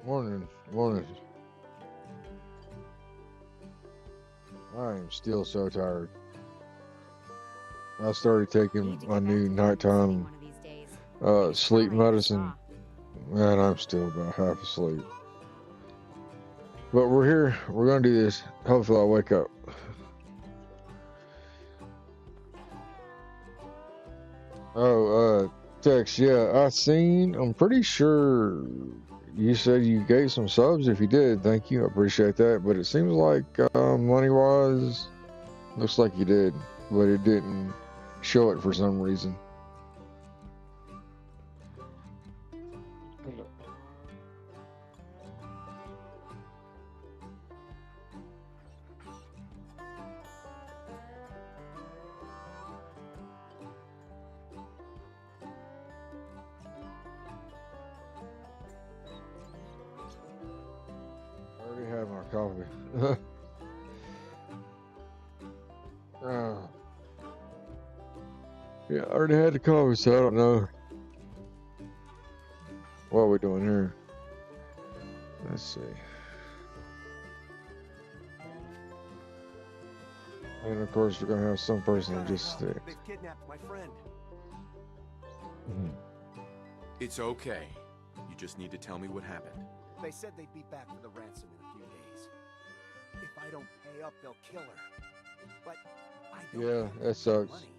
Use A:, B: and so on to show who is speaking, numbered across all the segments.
A: Morning, morning. I am still so tired. I started taking my new nighttime sleep medicine, and I'm still about half asleep. But we're here. We're gonna do this. Hopefully, I'll wake up. Oh, Tex. Yeah, I seen. I'm pretty sure you said you gave some subs. If you did, thank you. I appreciate that. But it seems like money wise, looks like you did, but it didn't show it for some reason. I already had my coffee. uh, yeah, I already had the coffee, so I don't know what we're doing here. Let's see. And of course, we're gonna have some person that just sticks.
B: They've kidnapped my friend.
C: It's okay. You just need to tell me what happened.
B: They said they'd be back for the ransom in a few days. If I don't pay up, they'll kill her. But I don't
A: Yeah,
B: have
A: that sucks.
B: money.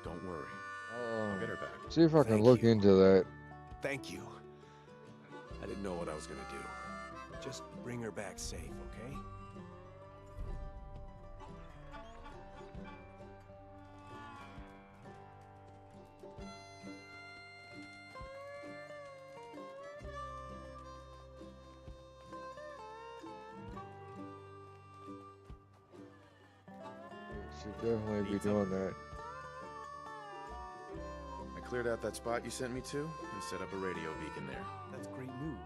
C: Don't worry. I'll get her back.
A: See if I can
B: Thank
A: look
B: you.
A: into that.
B: Thank you. I didn't know what I was gonna do. Just bring her back safe, okay?
A: Should definitely be
C: Need
A: doing that.
C: I cleared out that spot you sent me to and set up a radio beacon there.
D: That's great news.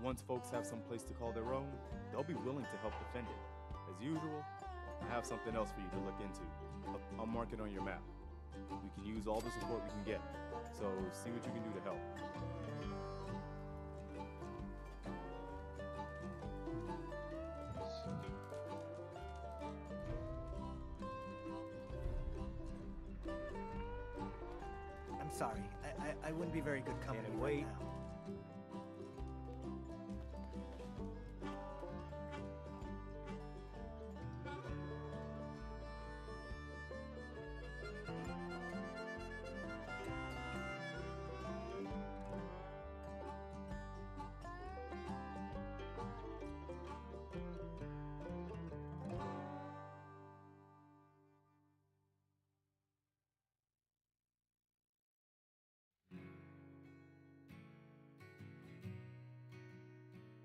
D: Once folks have some place to call their own, they'll be willing to help defend it. As usual, I have something else for you to look into. I'll mark it on your map. We can use all the support we can get, so see what you can do to help.
E: I'm sorry. I wouldn't be very good company
D: Can't
E: right
D: wait.
E: now.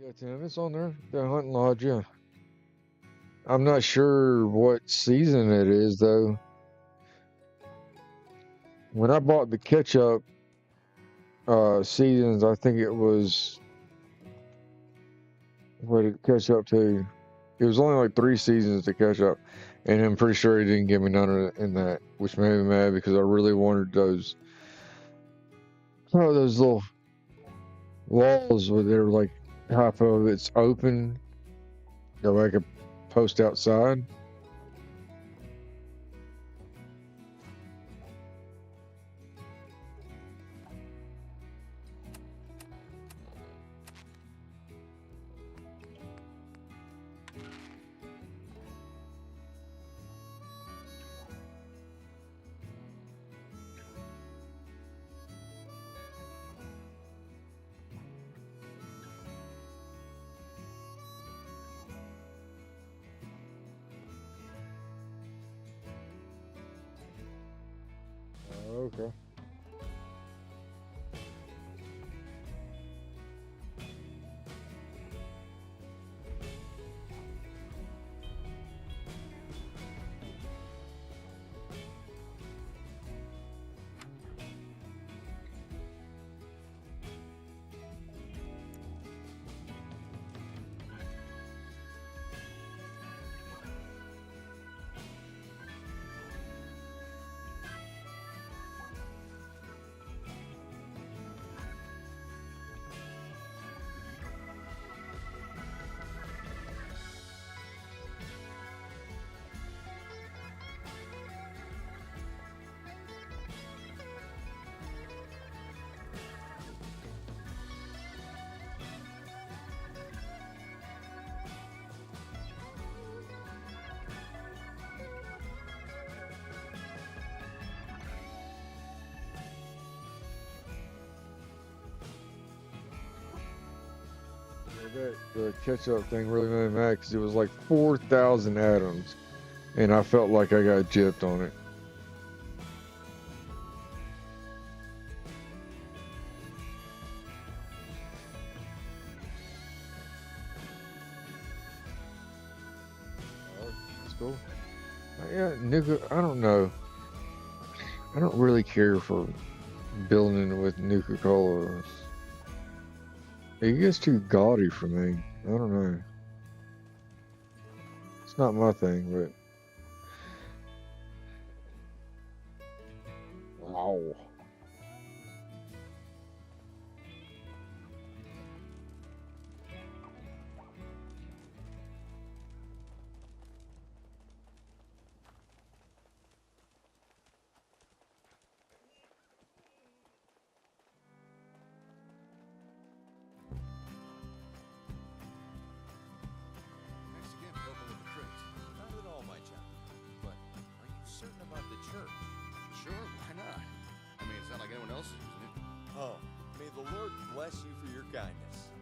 A: Yeah, Tim, it's on there. The hunting lodge, yeah. I'm not sure what season it is though. When I bought the ketchup seasons, I think it was what did it catch up to? It was only like 3 seasons to catch up, and I'm pretty sure he didn't give me none of it in that, which made me mad because I really wanted those. Oh, those little walls where they're like half of it's open, that I could post outside. Okay. the ketchup thing really made me mad because it was like 4,000 atoms, and I felt like I got gypped on it. That's cool. Yeah, nuclear. I don't know. I don't really care for building it with Nuka Cola. It gets too gaudy for me. I don't know. It's not my thing, but wow.
F: Thanks again for helping with the crate. Not at all my job. But are you certain about the church?
C: Sure, why not? I mean, it's not like anyone else is using it.
F: Oh, may the Lord bless you for your kindness.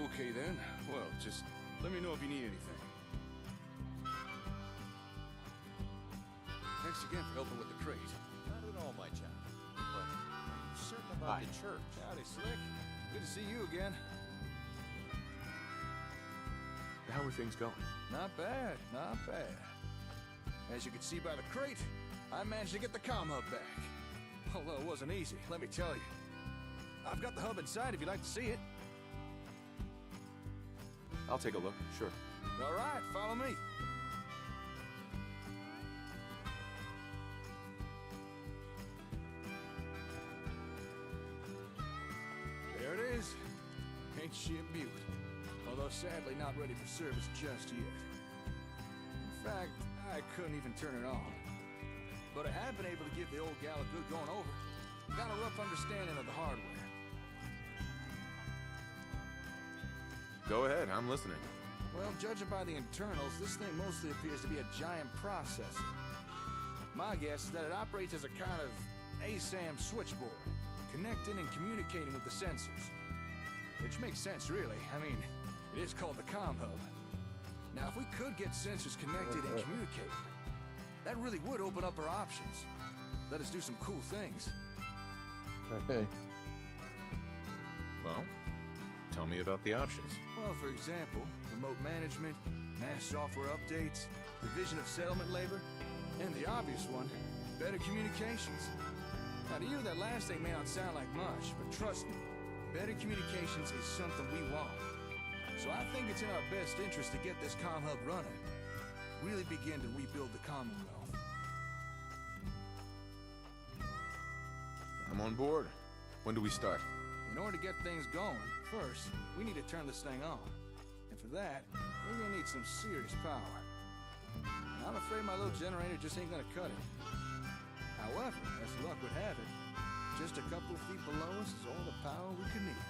C: Okay then. Well, just let me know if you need anything. Thanks again for helping with the crate.
F: Not at all my job. But are you certain about the church?
C: Howdy, Slick. Good to see you again. How are things going?
G: Not bad, not bad. As you can see by the crate, I managed to get the comm hub back. Although it wasn't easy, let me tell you. I've got the hub inside if you'd like to see it.
C: I'll take a look, sure.
G: All right, follow me. There it is. Ain't she a beaut? Although sadly not ready for service just yet. In fact, I couldn't even turn it on. But I have been able to give the old gal a good going over. Got a rough understanding of the hardware.
C: Go ahead, I'm listening.
G: Well, judging by the internals, this thing mostly appears to be a giant processor. My guess is that it operates as a kind of ASAM switchboard, connecting and communicating with the sensors. Which makes sense, really. I mean, it is called the comm hub. Now, if we could get sensors connected and communicate, that really would open up our options. Let us do some cool things.
A: Okay.
C: Well, tell me about the options.
G: Well, for example, remote management, mass software updates, division of settlement labor, and the obvious one, better communications. Now, to you, that last thing may not sound like much, but trust me, better communications is something we want. So I think it's in our best interest to get this comm hub running. Really begin to rebuild the Commonwealth.
C: I'm on board. When do we start?
G: In order to get things going, first, we need to turn this thing on. And for that, we're gonna need some serious power. And I'm afraid my little generator just ain't gonna cut it. However, as luck would have it, just a couple of feet below us is all the power we could need.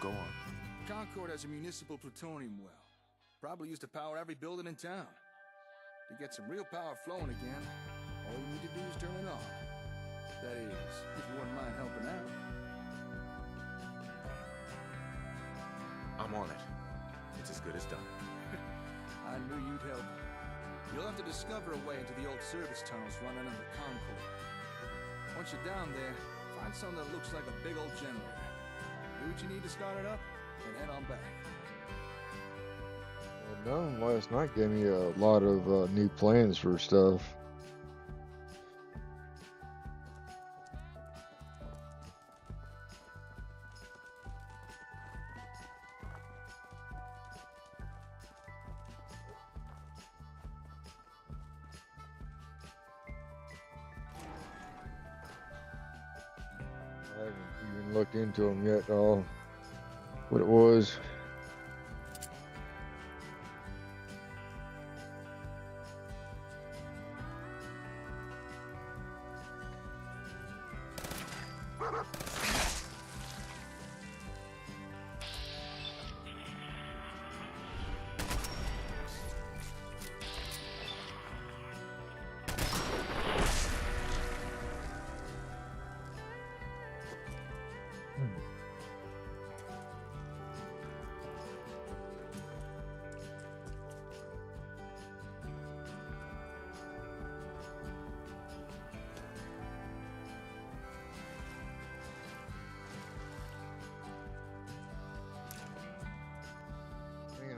C: Go on.
G: Concord has a municipal plutonium well. Probably used to power every building in town. To get some real power flowing again, all you need to do is turn it on. That is, if you wouldn't mind helping out.
C: I'm on it. It's as good as done.
G: I knew you'd help. You'll have to discover a way into the old service tunnels running under Concord. Once you're down there, find something that looks like a big old generator. Do what you need to start it up, and head on back.
A: No, last night gave me a lot of new plans for stuff. I haven't even looked into them yet, all what it was.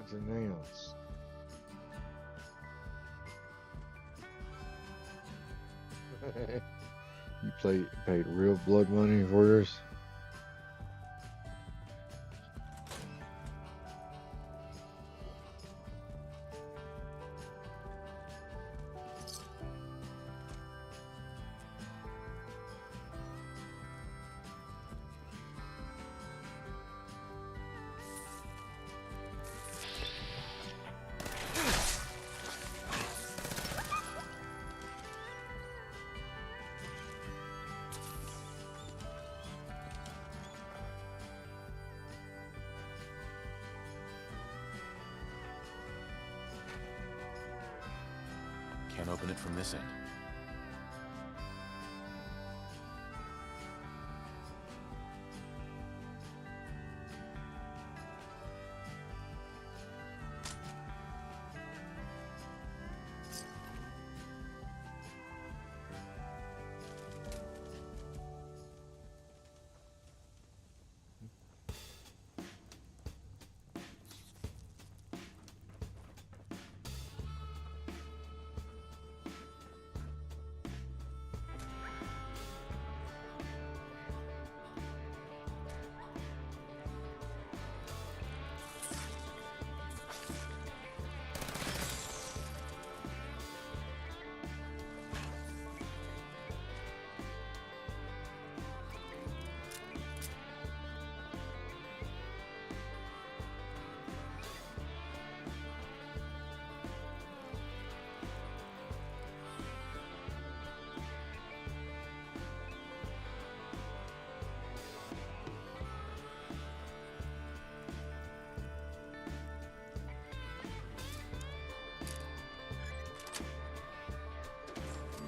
A: Odds and ends. You paid real blood money for yours?
C: Can't open it from this end.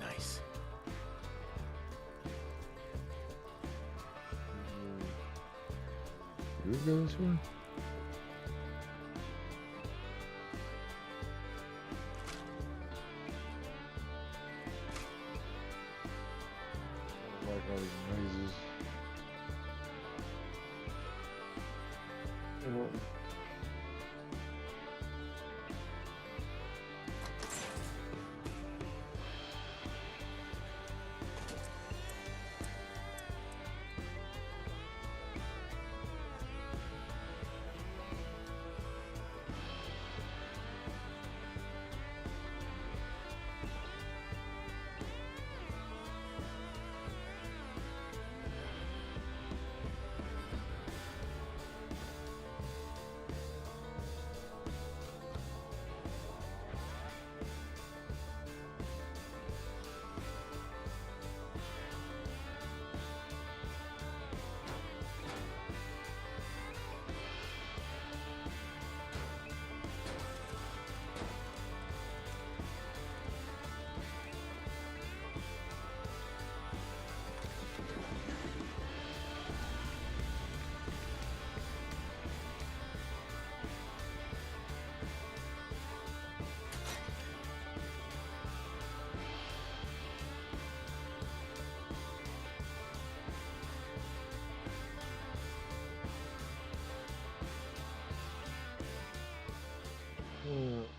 C: Nice.
A: Do we go this way? I like all these mazes.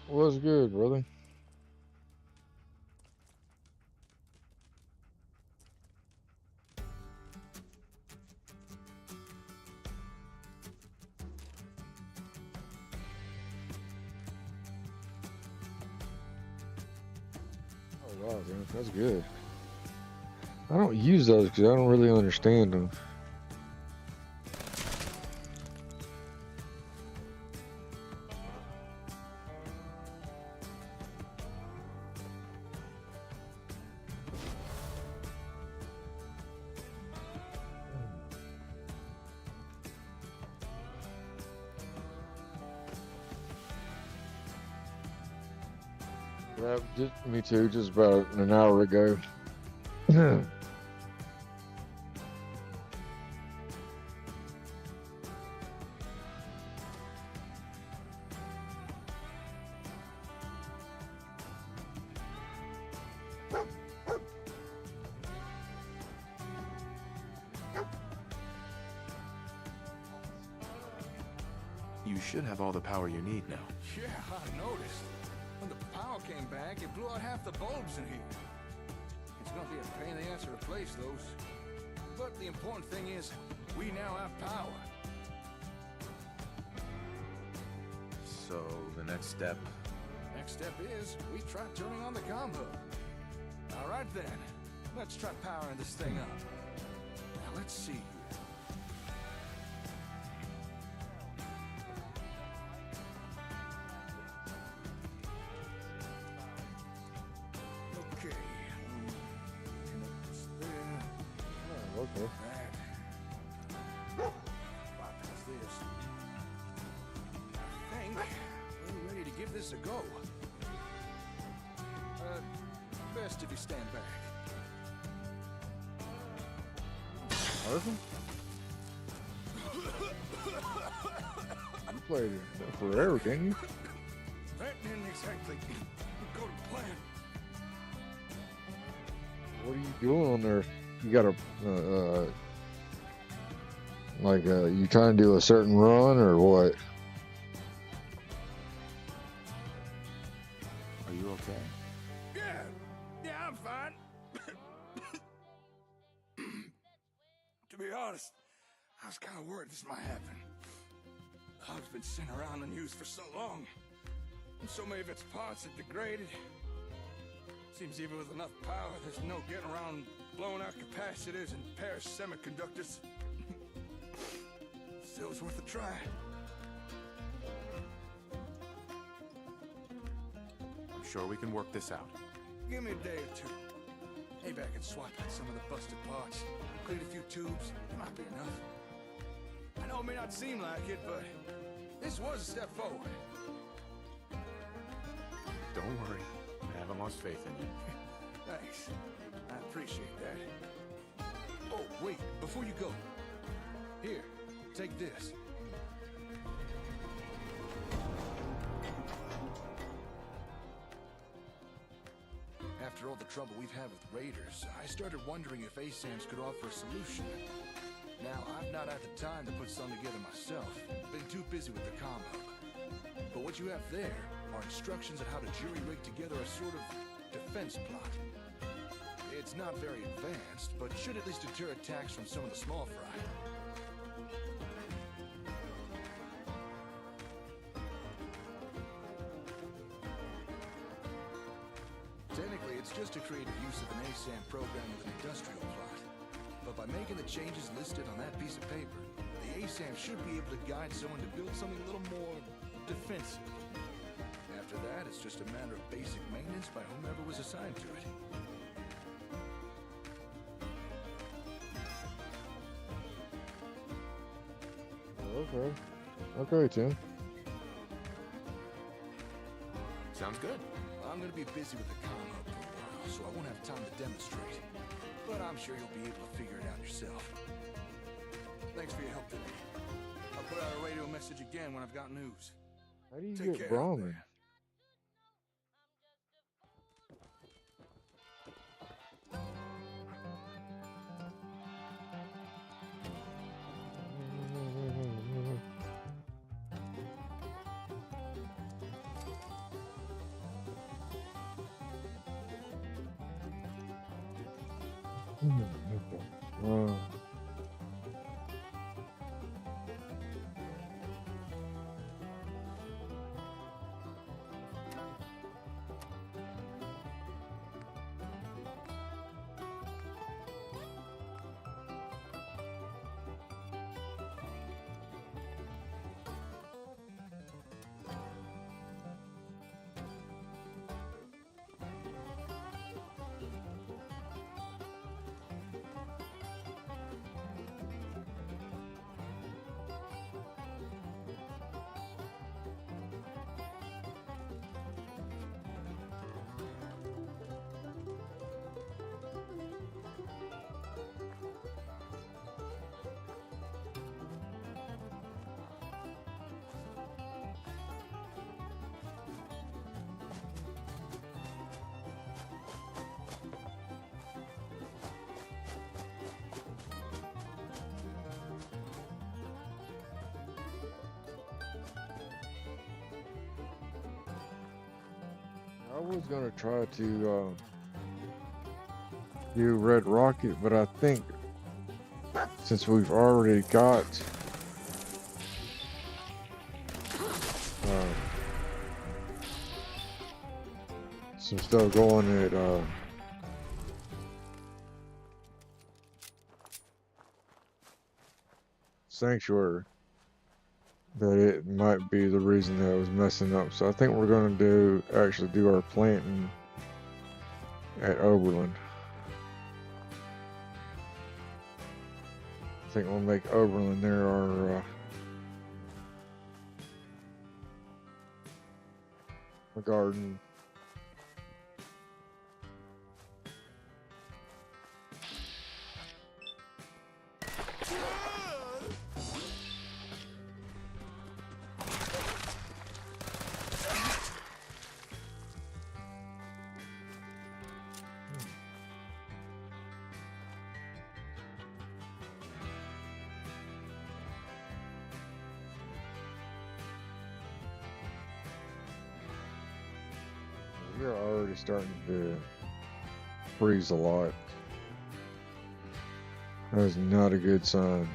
A: What's good, brother? Oh wow, dude, that's good. I don't use those because I don't really understand them. Yeah, me too, just about an hour ago.
C: You should have all the power you need now.
G: Yeah, I noticed. When the power came back, it blew out half the bulbs in here. It's gonna be a pain in the ass to replace those. But the important thing is, we now have power.
C: So, the next step?
G: Next step is, we try turning on the comm hub. Alright then, let's try powering this thing up. Now let's see here. Okay. Connect this there.
A: Oh, okay.
G: That. Bypass this. I think we're ready to give this a go. Best if you stand back.
A: Arthur? You played it forever, didn't you?
G: That didn't exactly go to plan.
A: What are you doing on there? You got a, you trying to do a certain run or what?
C: Are you okay?
G: Yeah, I'm fine. To be honest, I was kind of worried this might happen. The hub's been sitting around unused for so long, and so many of its parts have degraded. Seems even with enough power, there's no getting around blown out capacitors and perished semiconductors. Still, it's worth a try.
C: I'm sure we can work this out.
G: Give me a day or two. Maybe I can swap out some of the busted parts, clean a few tubes. It might be enough. I know it may not seem like it, but this was a step forward.
C: Don't worry. I haven't lost faith in you.
G: Thanks. I appreciate that. Oh, wait, before you go. Here, take this. After all the trouble we've had with raiders, I started wondering if ASAMs could offer a solution. Now, I've not had the time to put some together myself. Been too busy with the comm hub. But what you have there are instructions on how to jury-rig together a sort of defense plot. It's not very advanced, but should at least deter attacks from some of the small fry. Technically, it's just a creative use of an ASAM program with an industrial plot. But by making the changes listed on that piece of paper, the ASAM should be able to guide someone to build something a little more defensive. After that, it's just a matter of basic maintenance by whomever was assigned to it.
A: Okay. Okay, Tim.
C: Sounds good.
G: I'm gonna be busy with the comm hub for a while, so I won't have time to demonstrate. But I'm sure you'll be able to figure it out yourself. Thanks for your help today. I'll put out a radio message again when I've got news.
A: How do you
G: Take
A: get
G: care out
A: Brahmin?
G: there.
A: Okay. I was gonna try to do Red Rocket, but I think since we've already got some stuff going at Sanctuary, that it might be the reason that it was messing up. So I think we're gonna actually do our planting at Oberlin. I think we'll make Oberlin there our garden. We're already starting to freeze a lot. That is not a good sign.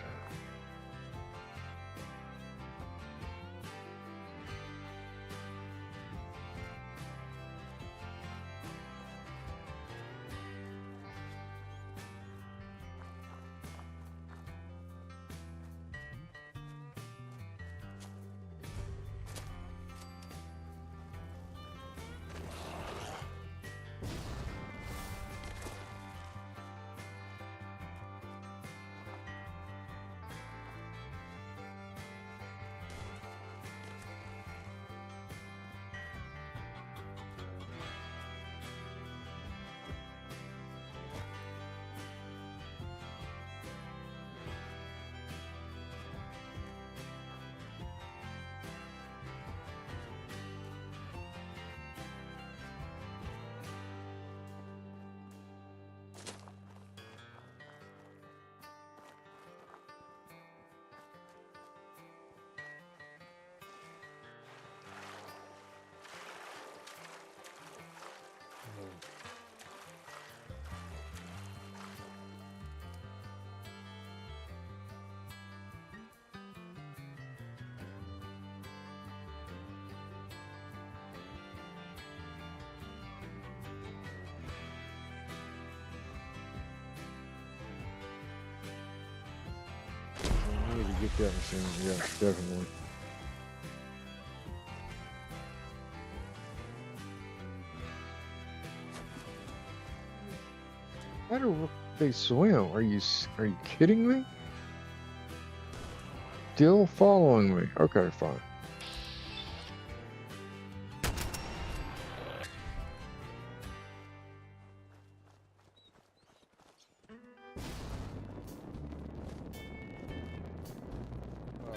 A: I need to get that machine. Yeah, definitely. How do they swim? Are you kidding me? Still following me? Okay, fine.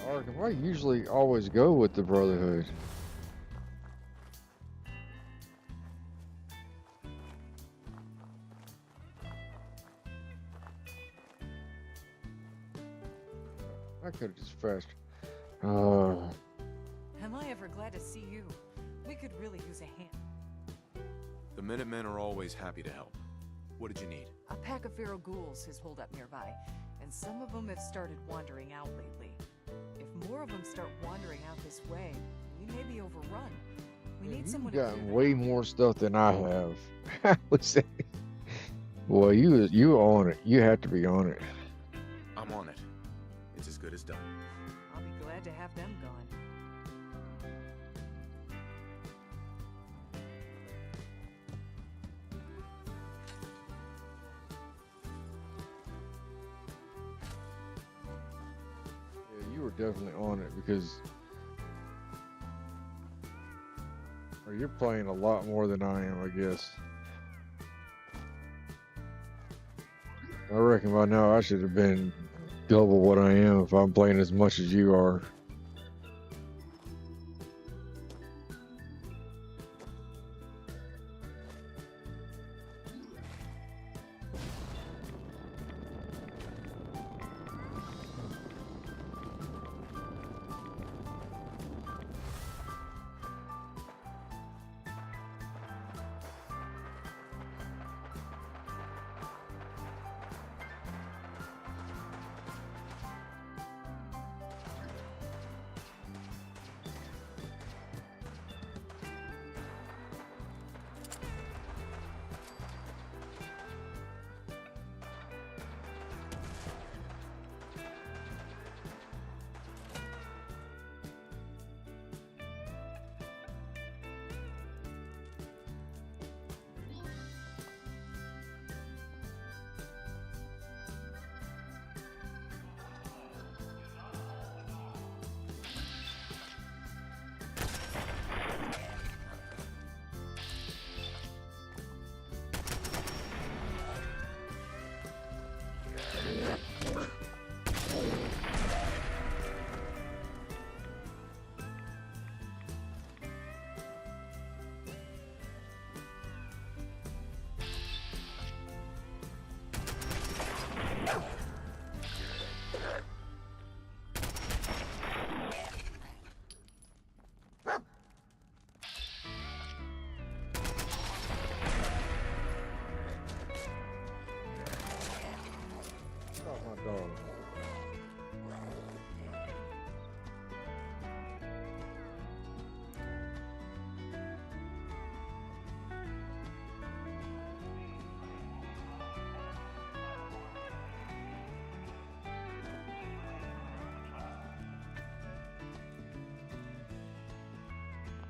A: Arkham, I usually always go with the Brotherhood. I could have just fast.
H: Am I ever glad to see you? We could really use a hand.
C: The Minutemen are always happy to help. What did you need?
H: A pack of feral ghouls has holed up nearby, and some of them have started wandering out lately. If more of them start wandering out this way, we may be overrun. We need someone to
A: got
H: clear them
A: way
H: out.
A: more stuff than I have. I would say. Well, you on it. You have to be on it.
C: I'm on it. It's as good as done.
H: I'll be glad to have them gone.
A: Yeah, you were definitely on it because you're playing a lot more than I am, I guess. I reckon by now I should have been double what I am if I'm playing as much as you are.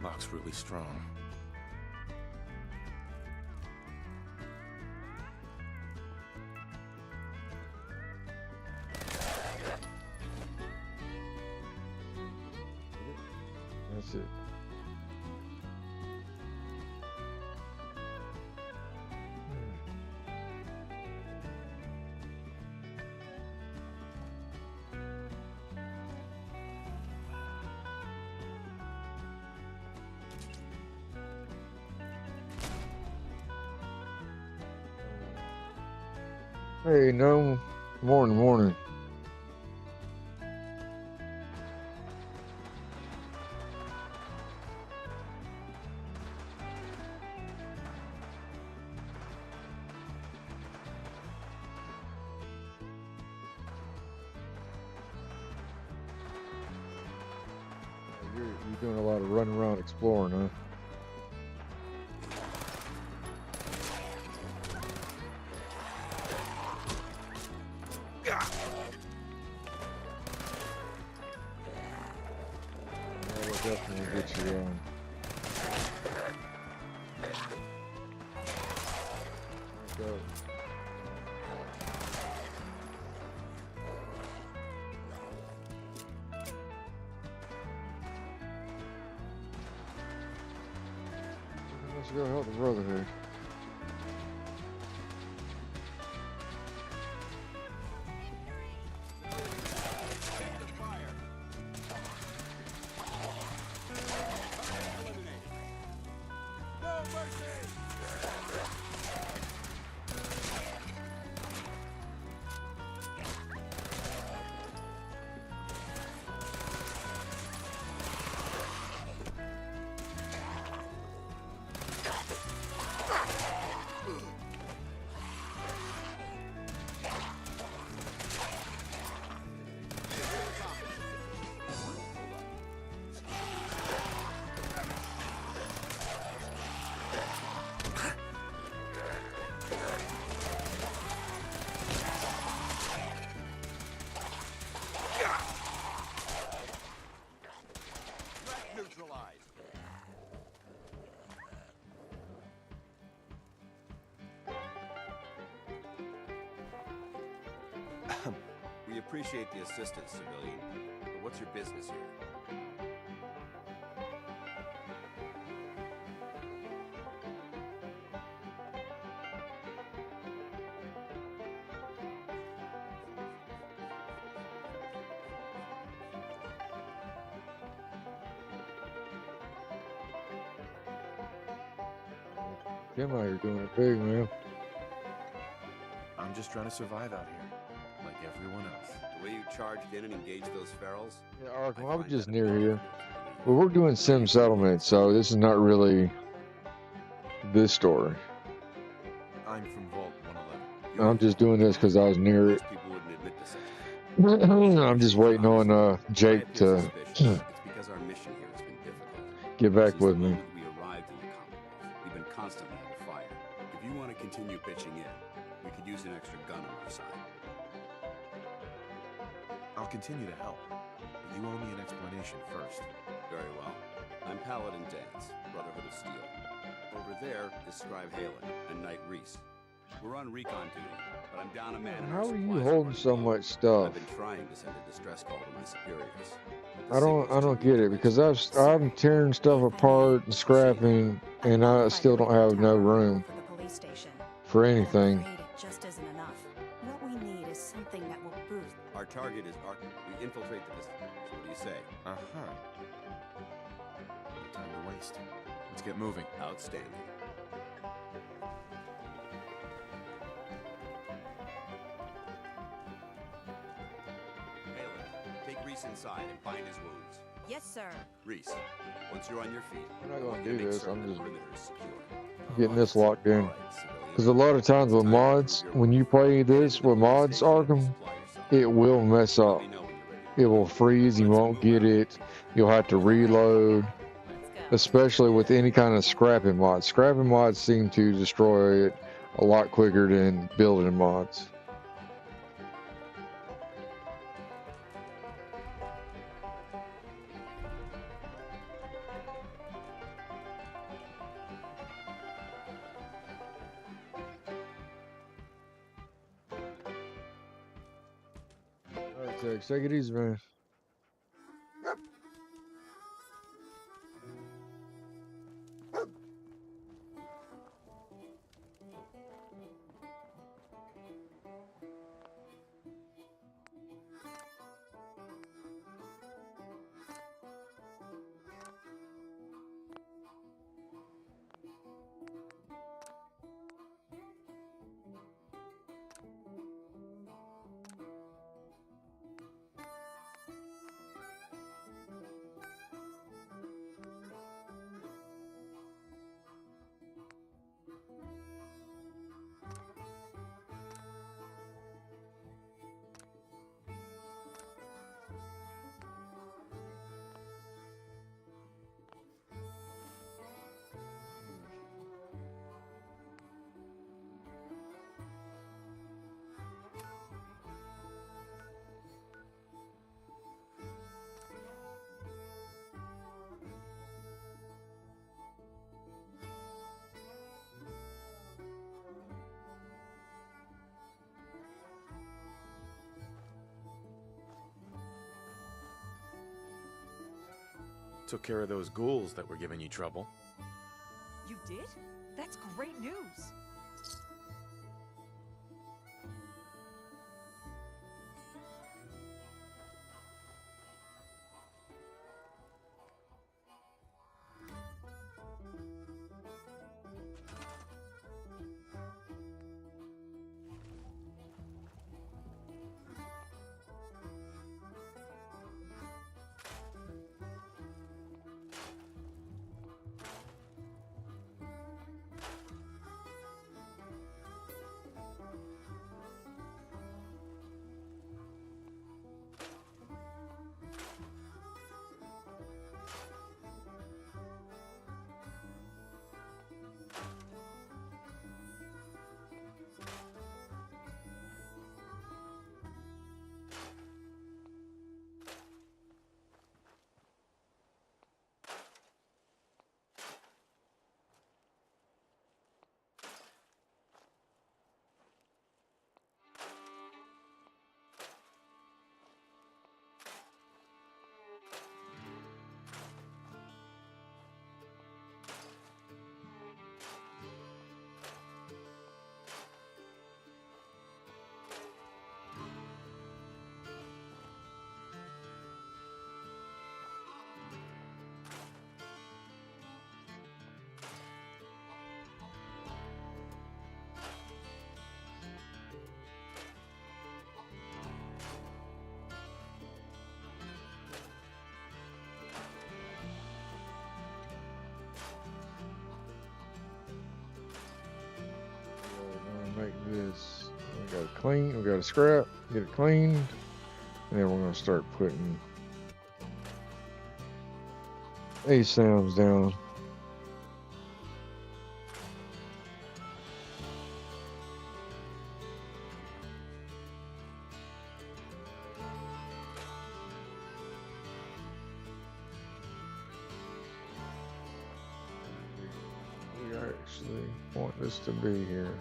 C: Lock's really strong.
A: That's it. Hey, no. Morning, morning. You're doing a lot of running around exploring, huh? Yeah, we'll definitely get you on. There you go. Let's go help the Brotherhood.
B: We appreciate the assistance, civilian. But what's your business here?
A: Jim out here doing it big, man.
C: I'm just trying to survive out here, like everyone else.
B: The way you charged in and engaged those ferals?
A: Yeah, Arkham, I was
B: find
A: just
B: that
A: near
B: amazing.
A: here. Well, we're doing sim settlement, so this is not really this story.
C: I'm from Vault 111.
A: I'm just doing this because I was near it.
B: Most people wouldn't admit to such a thing.
A: I'm just waiting on Jake
B: If I
A: to
B: appear suspicious, it's because our mission here has been difficult.
A: get back
B: Since
A: with
B: the
A: me.
B: moment we arrived in the Commonwealth, we've been constantly under fire. If you want to continue pitching in, we could use an extra gun on our side.
C: I'll continue to help, but you owe me an explanation first.
B: Very well. I'm Paladin Dance, Brotherhood of Steel. Over there is Scribe Halen and Knight Reese. We're on recon duty, but I'm down a man. and our
A: How are you
B: supplies
A: holding
B: running
A: so
B: low.
A: much stuff?
B: I've been trying to send a distress call to my superiors.
A: I don't get it because I'm tearing stuff apart and scrapping, and I still don't have no room
I: For the police station.
A: for
I: But I'm
A: anything.
I: afraid it just isn't enough. What we need is something that will boost.
B: Our target is Arkham. We infiltrate the district. So what do you say?
C: Uh-huh. No time to waste. Let's get moving.
B: Outstanding. Halen, take Reese inside and bind his wounds.
I: Yes, sir.
B: Reese, once you're on your feet,
A: I'm not
B: I
A: gonna
B: want you to
A: do
B: make
A: this.
B: certain
A: I'm
B: the
A: just
B: perimeter is secure.
A: getting this locked in.
B: All right, civilian.
A: Because a lot of times with mods, when you play this with mods, Arkham, it will mess up.
B: Let me know when you're ready.
A: It will freeze. You won't get it. You'll have to reload.
I: Let's go.
A: Especially with any kind of scrapping mods. Scrapping mods seem to destroy it a lot quicker than building mods. Tex, take it easy, man.
C: Took care of those ghouls that were giving you trouble.
H: You did? That's great news.
A: Make this. We got to clean. We got to scrap. Get it cleaned, and then we're gonna start putting these sounds down. We actually want this to be here.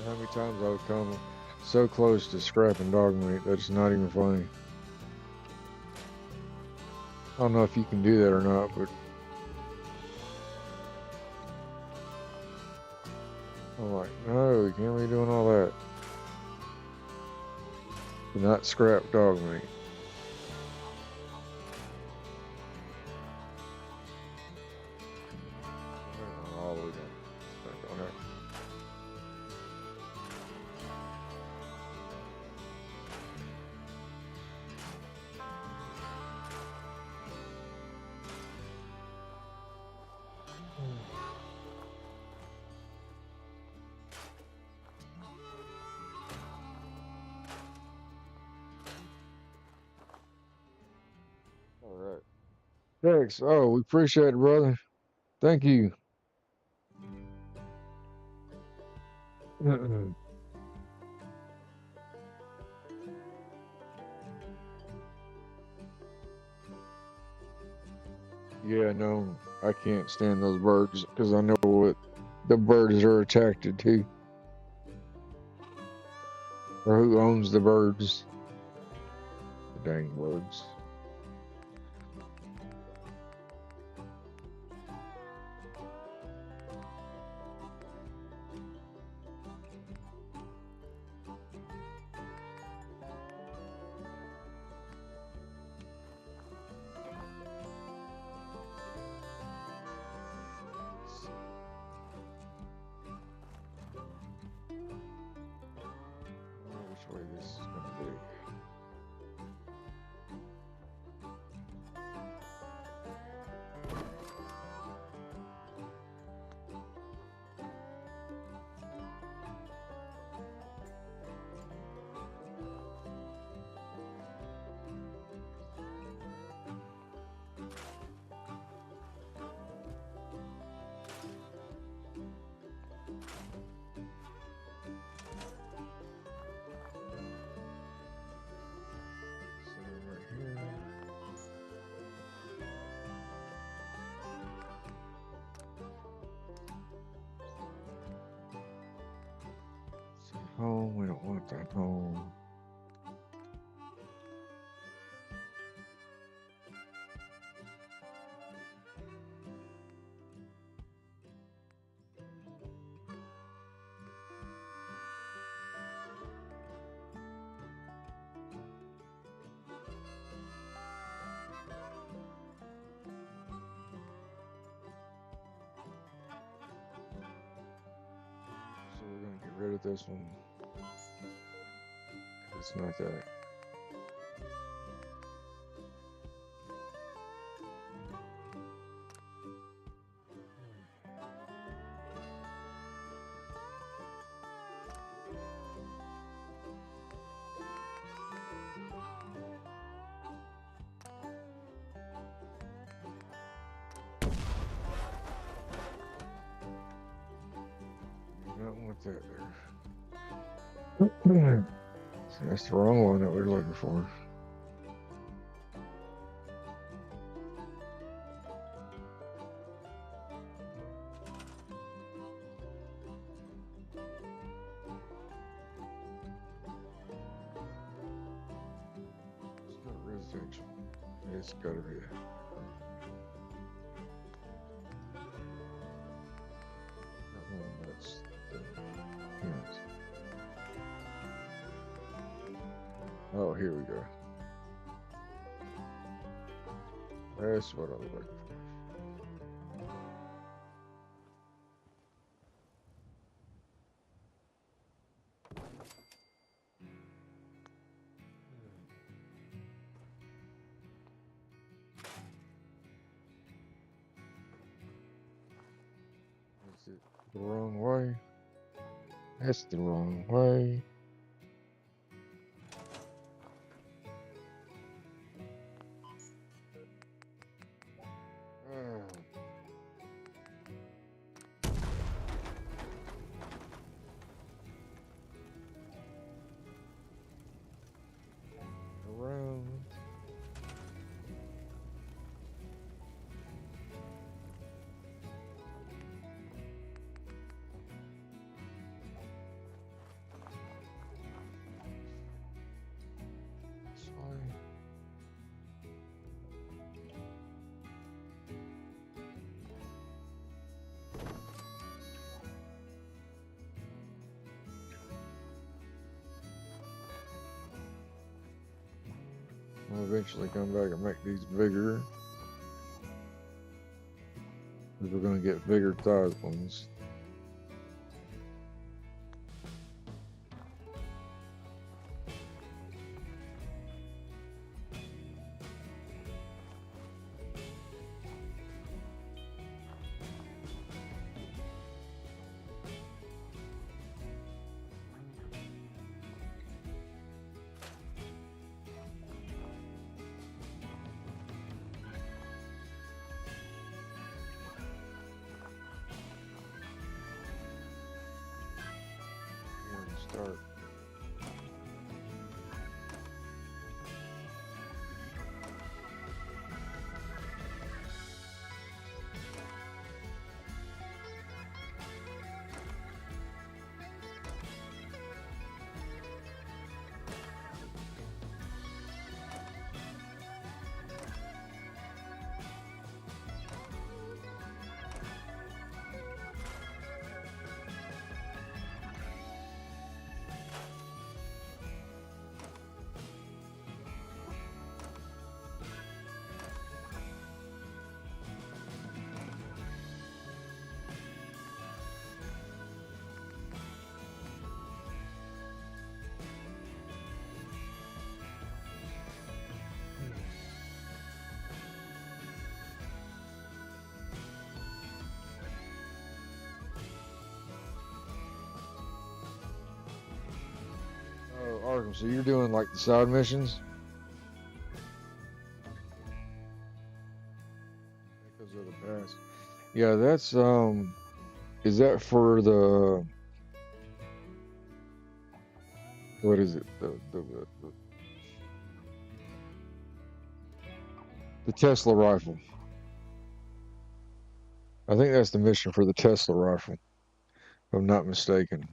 A: How many times I've come so close to scrapping dog meat that's not even funny. I don't know if you can do that or not, but I'm like, no, you can't be doing all that. Do not scrap dog meat. All right. Thanks. Oh, we appreciate it, brother. Thank you. Yeah, no, I can't stand those birds because I know what the birds are attracted to, or who owns the birds. The dang birds. Which way this is gonna be? So right here. See, home. We don't want that home. So we're gonna get rid of this one. It's not that. You don't want that there. See, that's the wrong one that we're looking for. It's not residential. It's gotta be. That one, that's the hint. Oh, here we go. That's what I was looking for. Is it the wrong way? That's the wrong way. Around. This way. I'll eventually come back and make these bigger. Because we're going to get bigger sized ones. start. Oh, Arkham, so you're doing like the side missions? Because of the past. Yeah, that's is that for the what is it? The Tesla rifle. I think that's the mission for the Tesla rifle, if I'm not mistaken.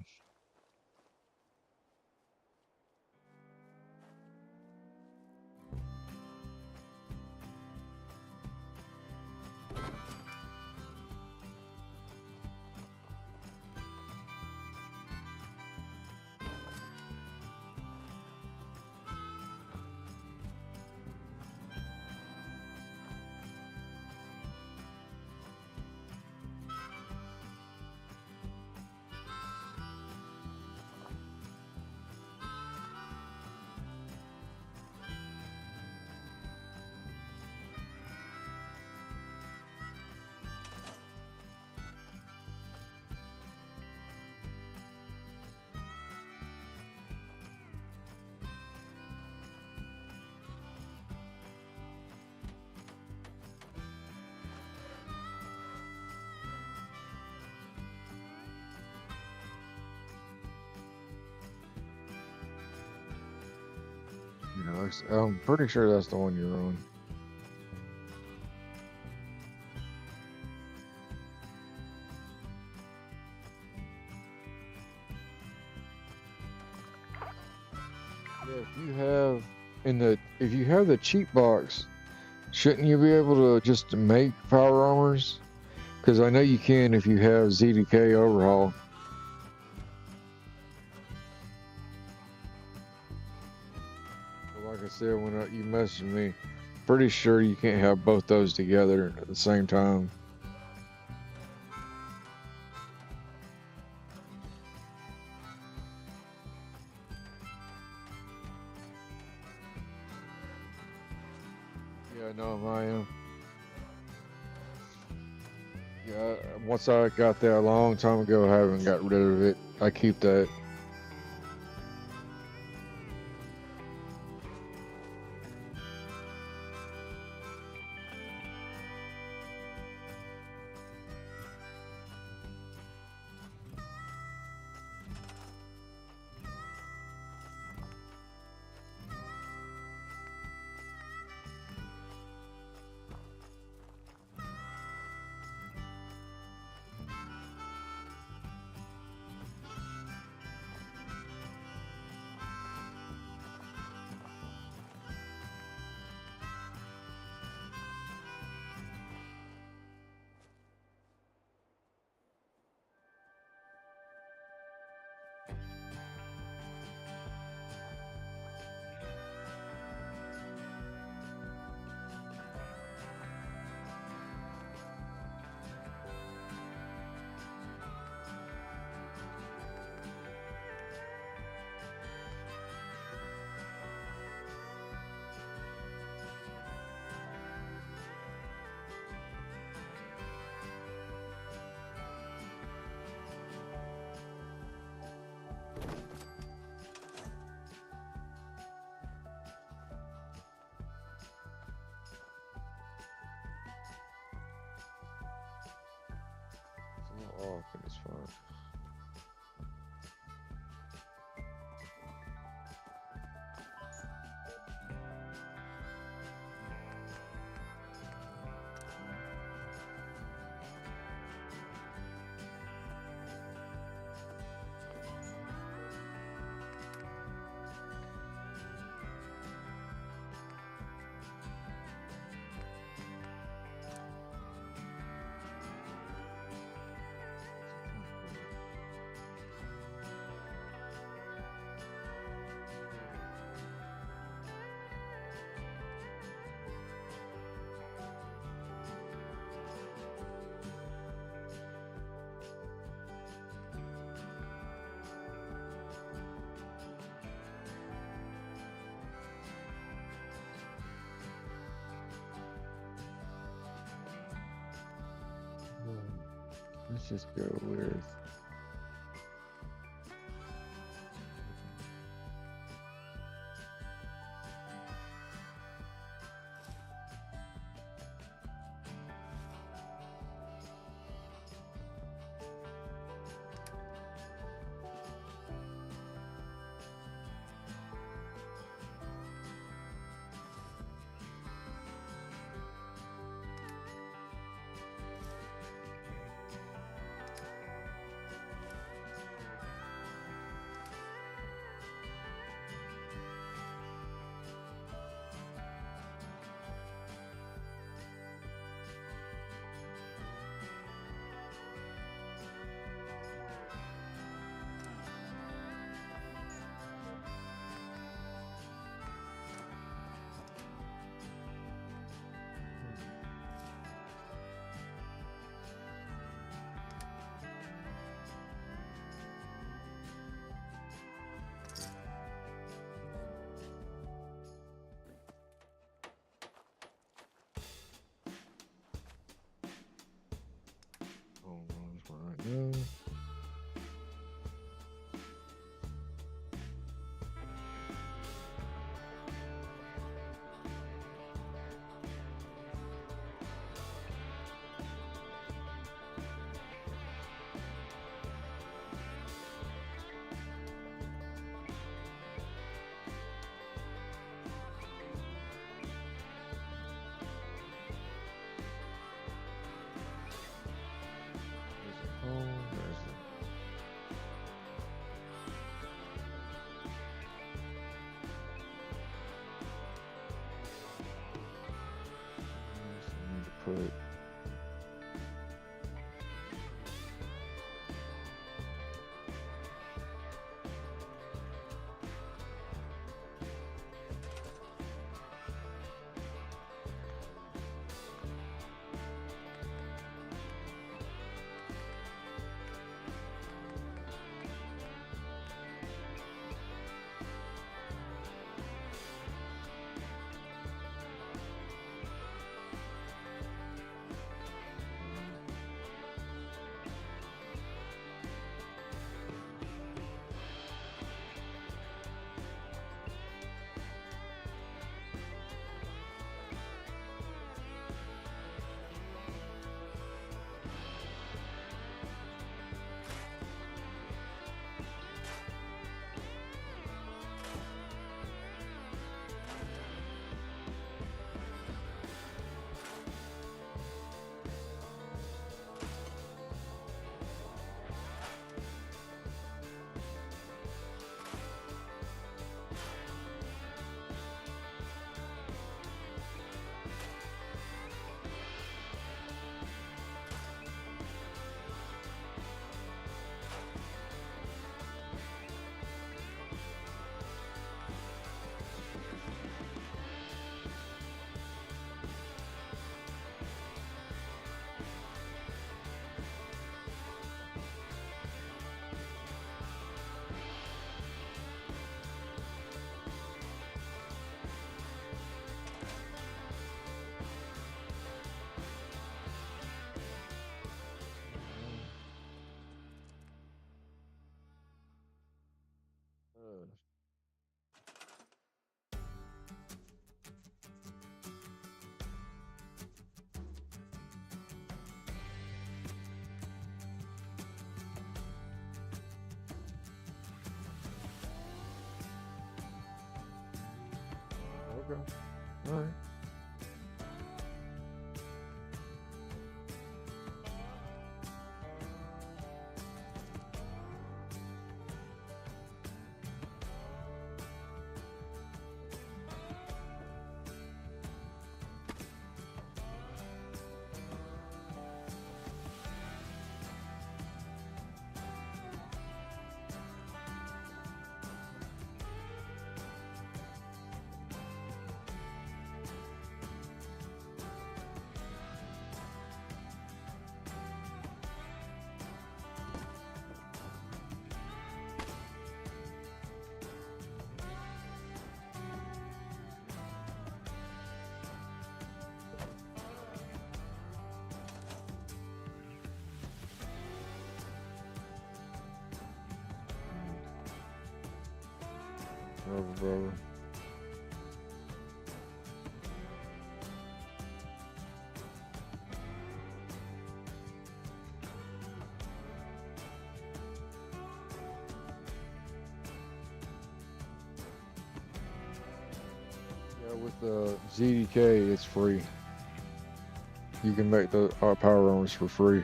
A: You know, I'm pretty sure that's the one you're on. Yeah, if you have the cheat box, shouldn't you be able to just make power armors? Because I know you can if you have ZDK overhaul. But like I said, when you messaged me, pretty sure you can't have both those together at the same time. Yeah, no, I am. Yeah, once I got that a long time ago, I haven't got rid of it. I keep that. It's not off, and it's fine. Let's just go with. Right now. Put okay. All right. Rubber brother. Yeah, with the ZDK, it's free. You can make the power arms for free.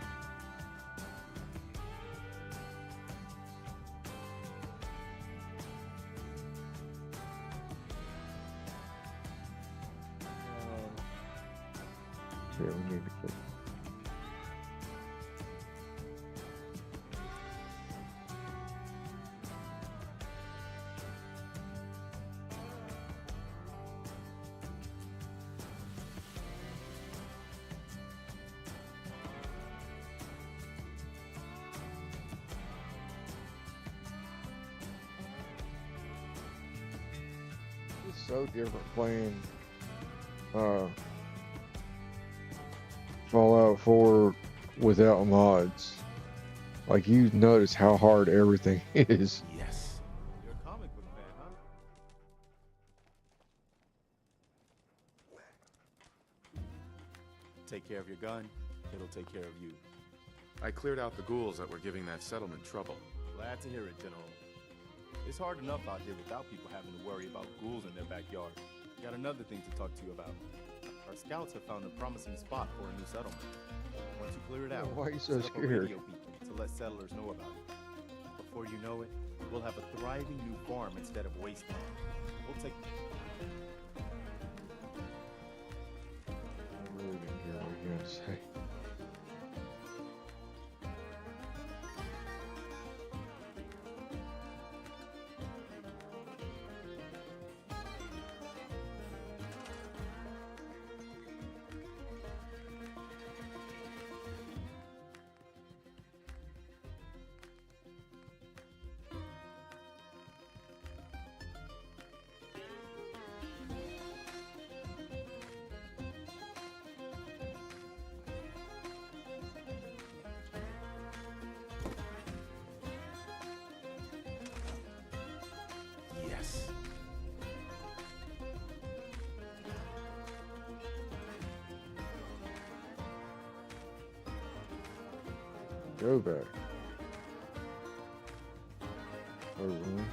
A: Yeah, we need to click. It's so different playing Fallout 4 without mods. Like, you notice how hard everything is.
C: Yes.
D: You're a comic book fan, huh? Take care of your gun, it'll take care of you.
C: I cleared out the ghouls that were giving that settlement trouble.
D: Glad to hear it, General. It's hard enough out here without people having to worry about ghouls in their backyard. Got another thing to talk to you about. Our scouts have found a promising spot for a new settlement. Once you clear it out,
A: Why are you so
D: set up a
A: scared?
D: radio beacon to let settlers know about it. Before you know it, we'll have a thriving new farm instead of wasteland. We'll take...
A: I really didn't hear what you had to say.
C: Yes.
A: Go back. Oh, really?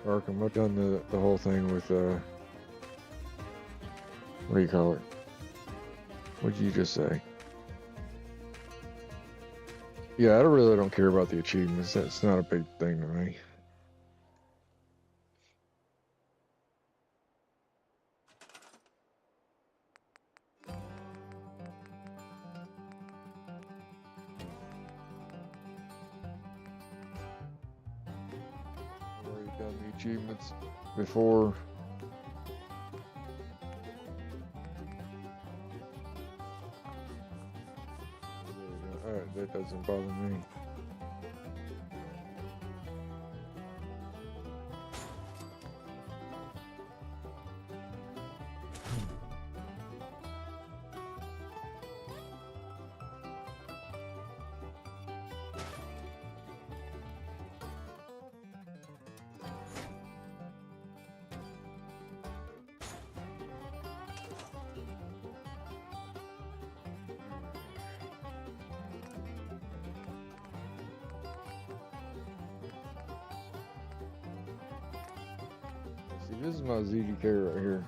A: Arkham, I've done the whole thing with what do you call it? What'd you just say? Yeah, I really don't care about the achievements. That's not a big thing to me. I've already done the achievements before. That doesn't bother me. See, this is my ZDK right here.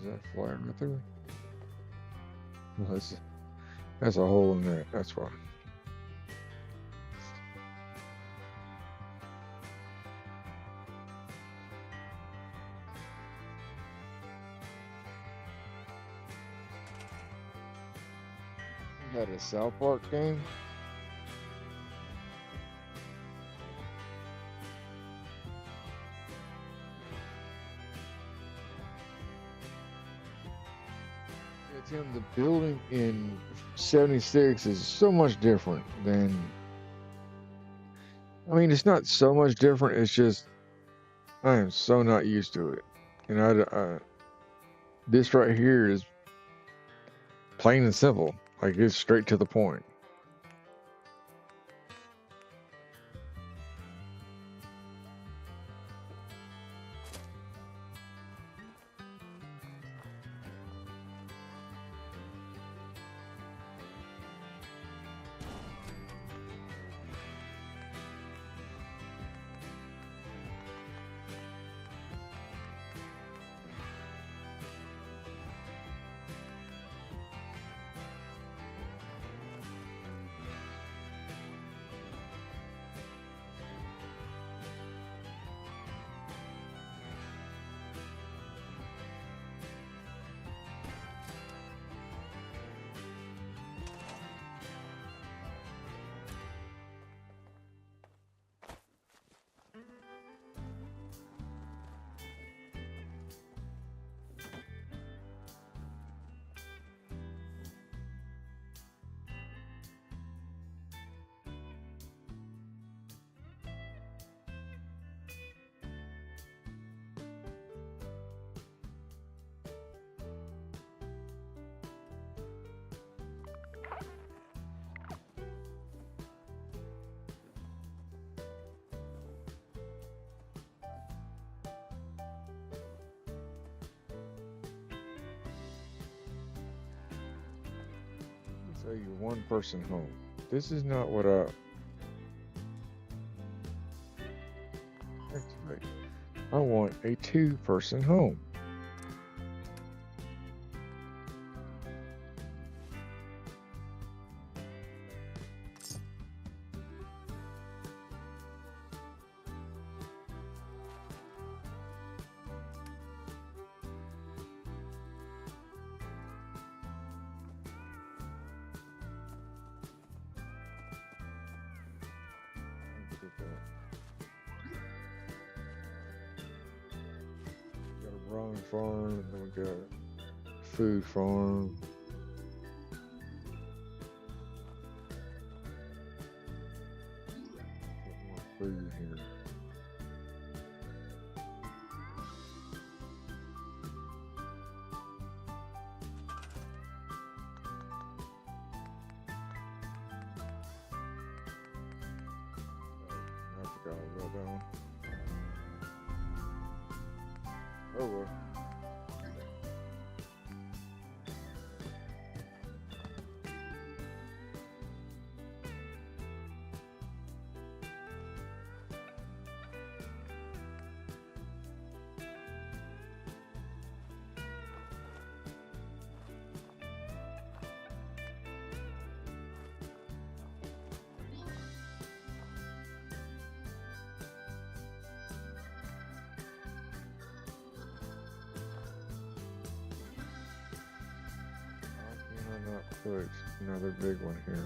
A: Is that flat right there? No, that's a hole in that. That's why. We had a South Park game. Yeah, Tim, the building in 76 is so much different than. I mean, it's not so much different. It's just I am so not used to it, and this right here is plain and simple. Like it's straight to the point. So you're one person home. This is not what activate. I want a 2-person home. We got a brine farm, and then we got a food farm. Put more food here. I forgot about that one. Oh well. Why can I not put another big one here?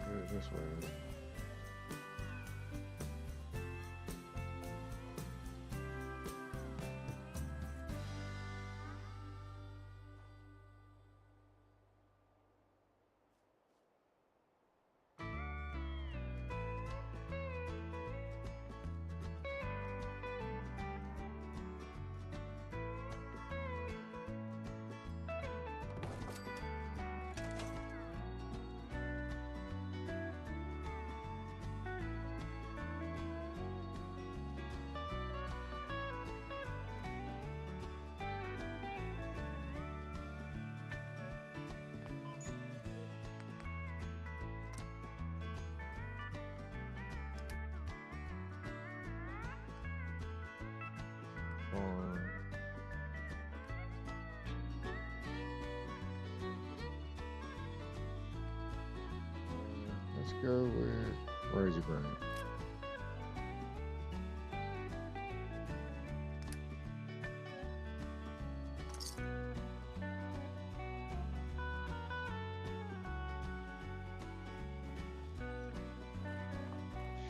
A: Do it this way then. farm. Let's go with Razor Grain.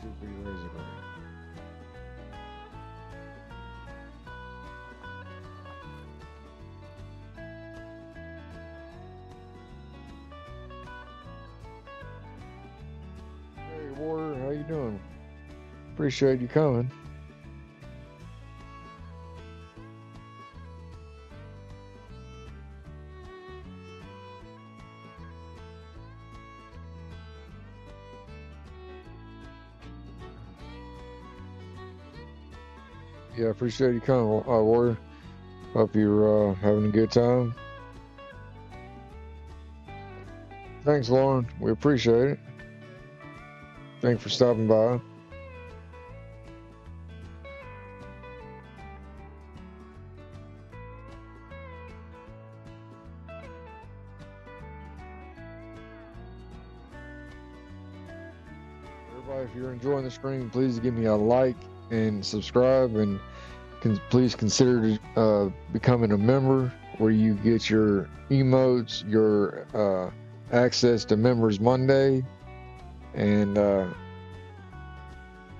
A: Should be Razor Grain. Hey, Warrior, how you doing? Appreciate you coming. Yeah, appreciate you coming, Warrior. Hope you're having a good time. Thanks, Lauren. We appreciate it. Thanks for stopping by. Everybody, if you're enjoying the stream, please give me a like and subscribe, and please consider becoming a member, where you get your emotes, your access to Members Monday, and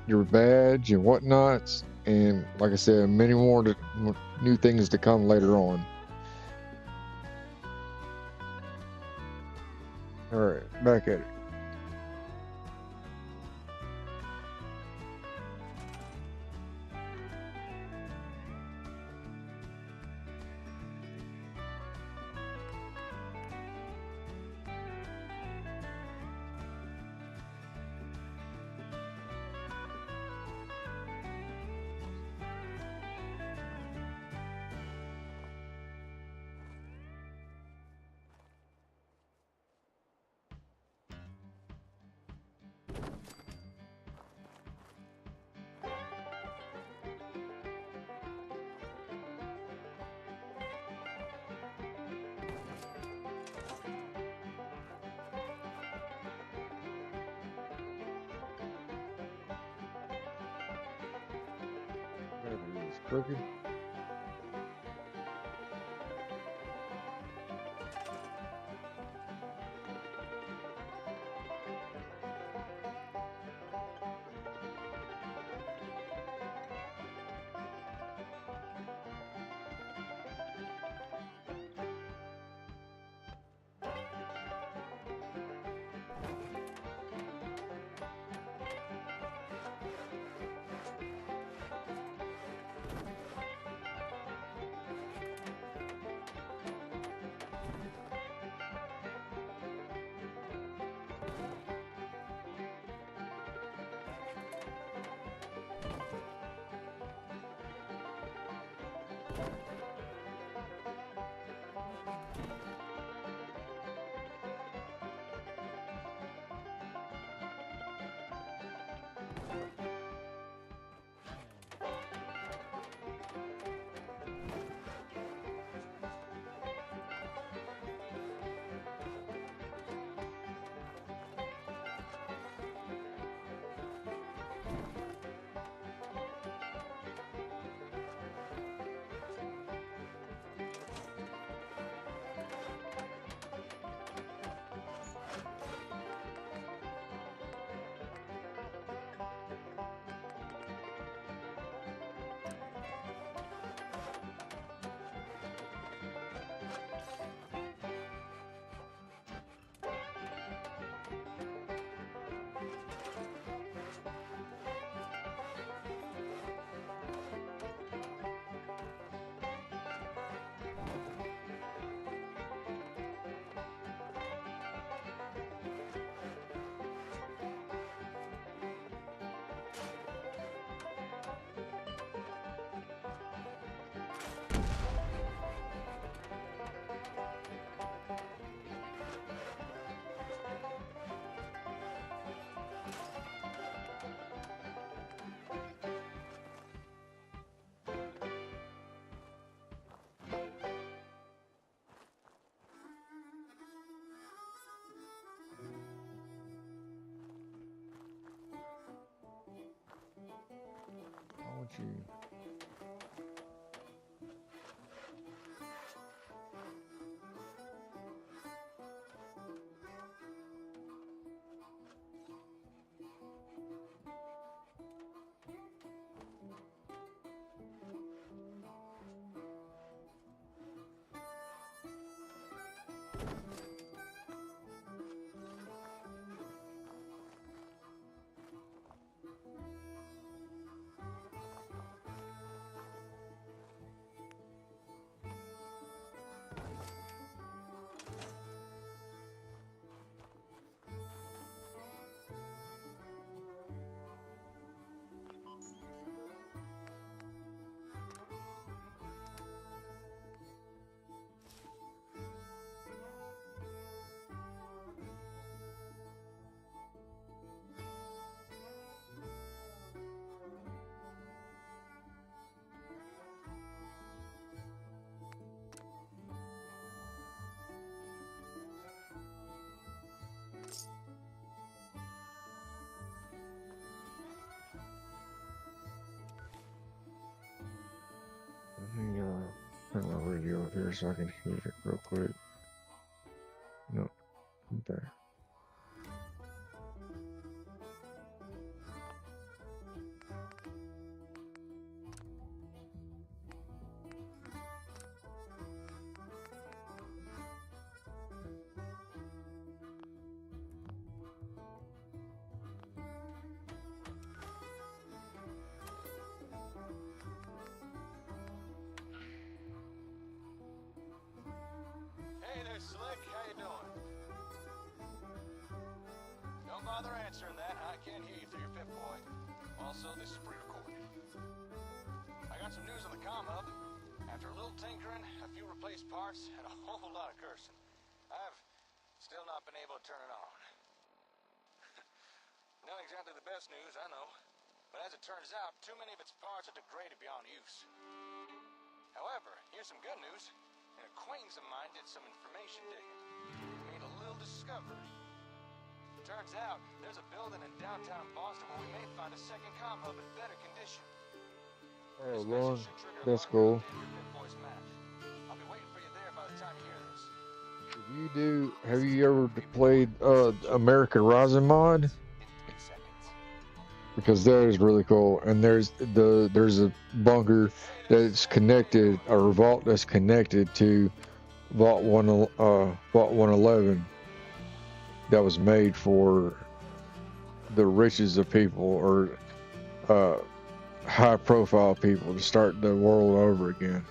A: your badge and whatnots, and like I said, many more new things to come later on. All right, back at it. It's crooked. don't you? Let me turn my radio up here so I can hear it real quick. No, there.
F: Hey there, Slick. How you doing? Don't bother answering that. I can't hear you through your Pip Boy. Also, this is pre-recorded. I got some news on the comm hub. After a little tinkering, a few replaced parts, and a whole lot of cursing, I've still not been able to turn it on. Not exactly the best news, I know. But as it turns out, too many of its parts are degraded beyond use. However, here's some good news. An acquaintance of mine did some information digging. Made a little discovery. Turns out, there's a building in downtown Boston where we may find a second comm hub in better condition.
A: Oh, Lord, that's cool.
F: I'll be waiting for you there by the time you hear this.
A: If you do, have you ever played American Rising mod? Because that is really cool. And there's a bunker that's connected, or a vault that's connected to Vault 111 that was made for the riches of people, or high profile people, to start the world over again.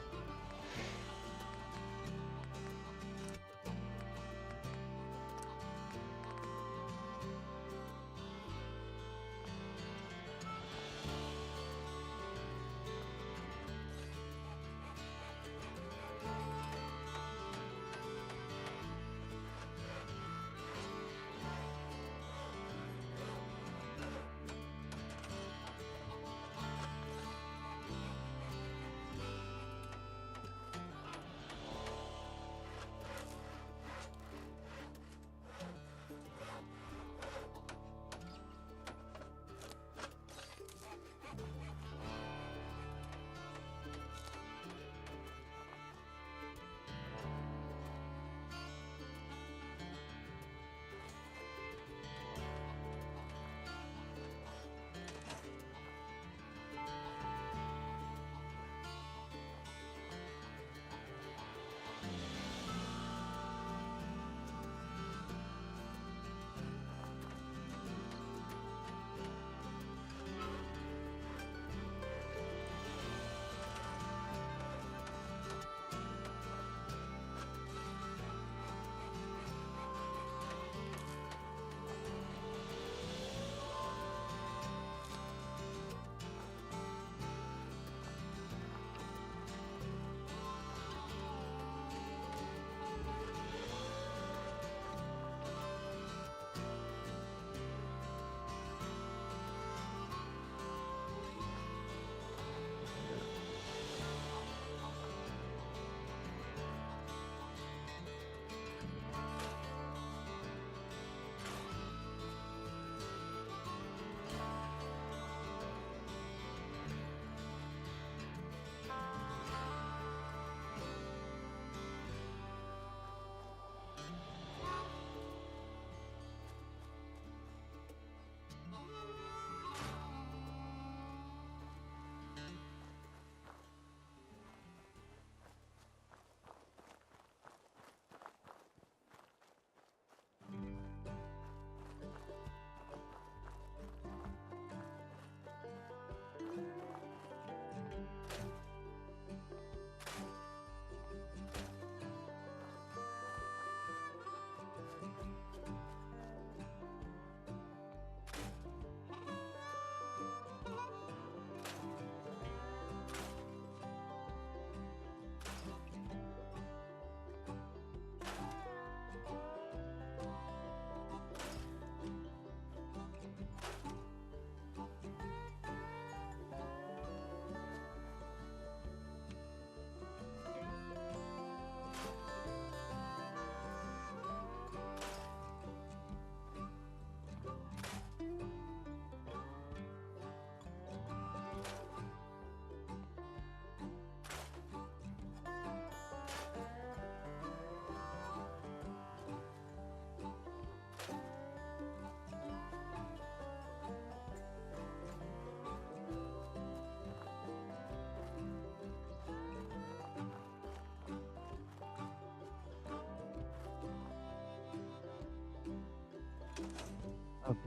A: Okay.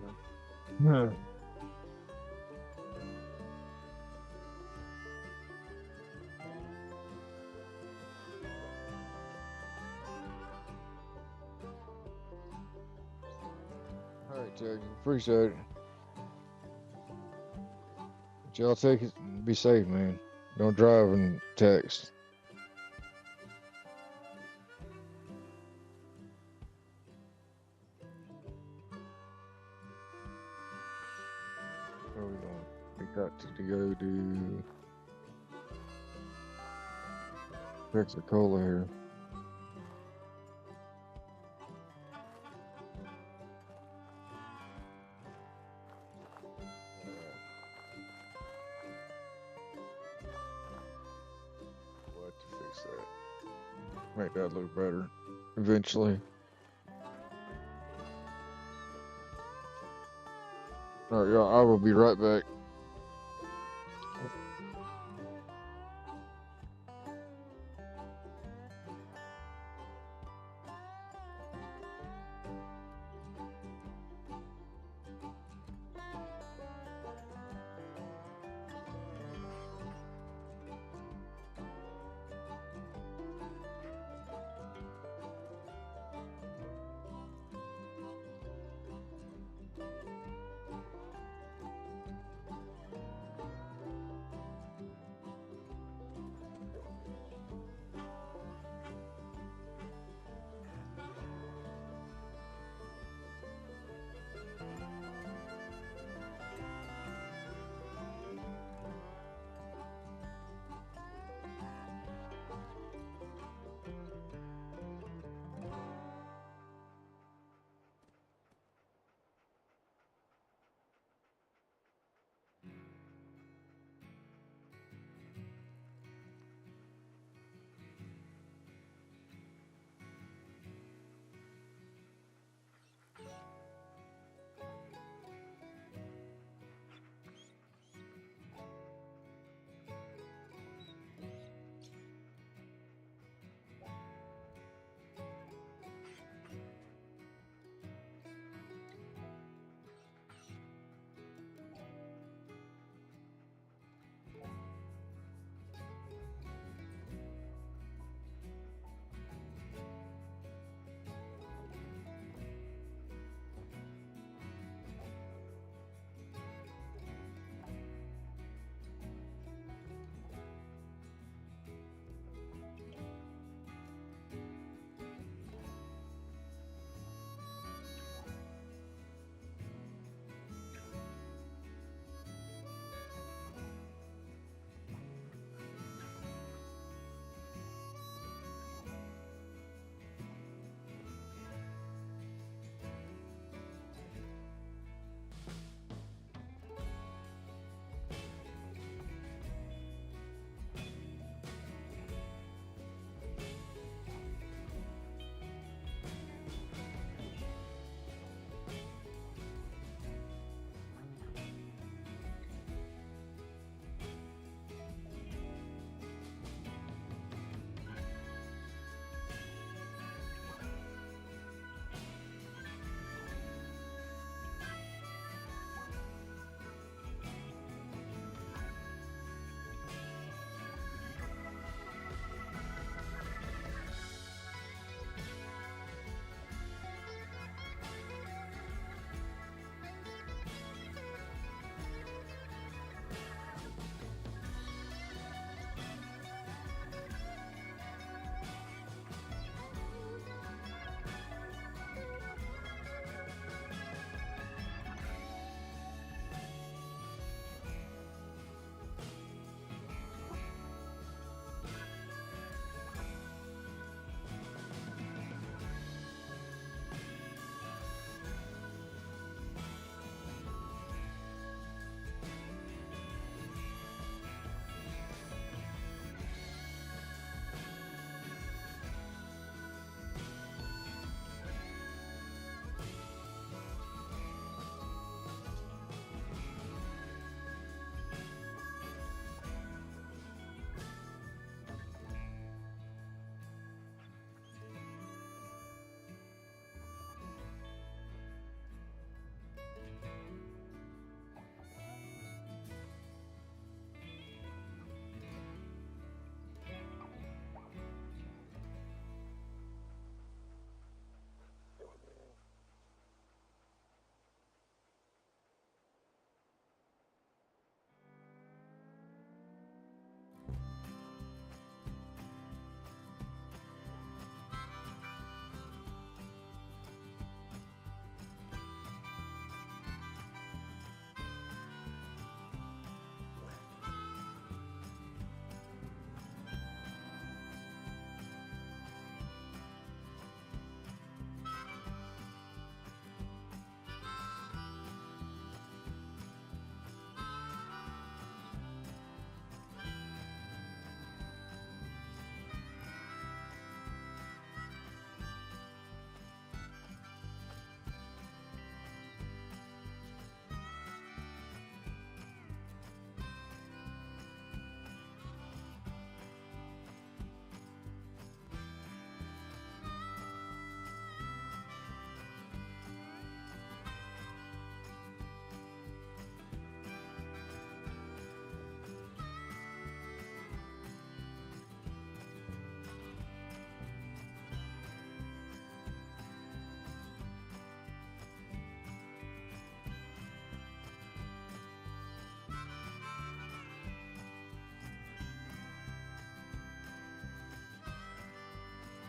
A: Yeah. All right, Jack. Appreciate it. But y'all take it. Be safe, man. Don't drive and text. Where we going? We got to go to Pensacola here. We'll have to fix that. Make that look better eventually. All right, y'all. I will be right back.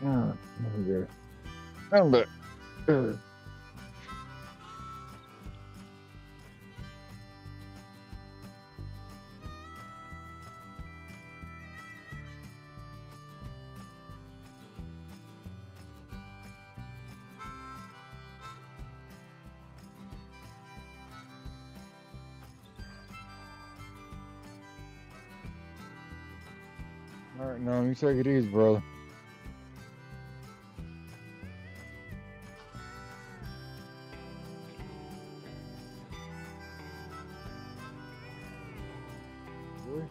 A: Oh, okay. I'm back. All right, now you take it easy, brother. Really?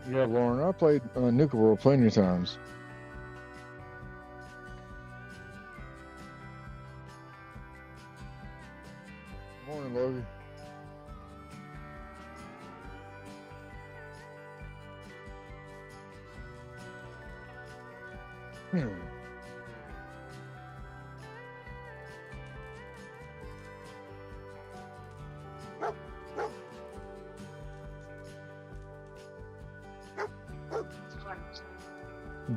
A: Yeah, Lauren, I played Nuka World plenty of times. Morning, Logan. Hmm.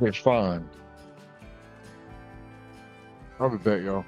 A: It's fine. I'll be back, y'all.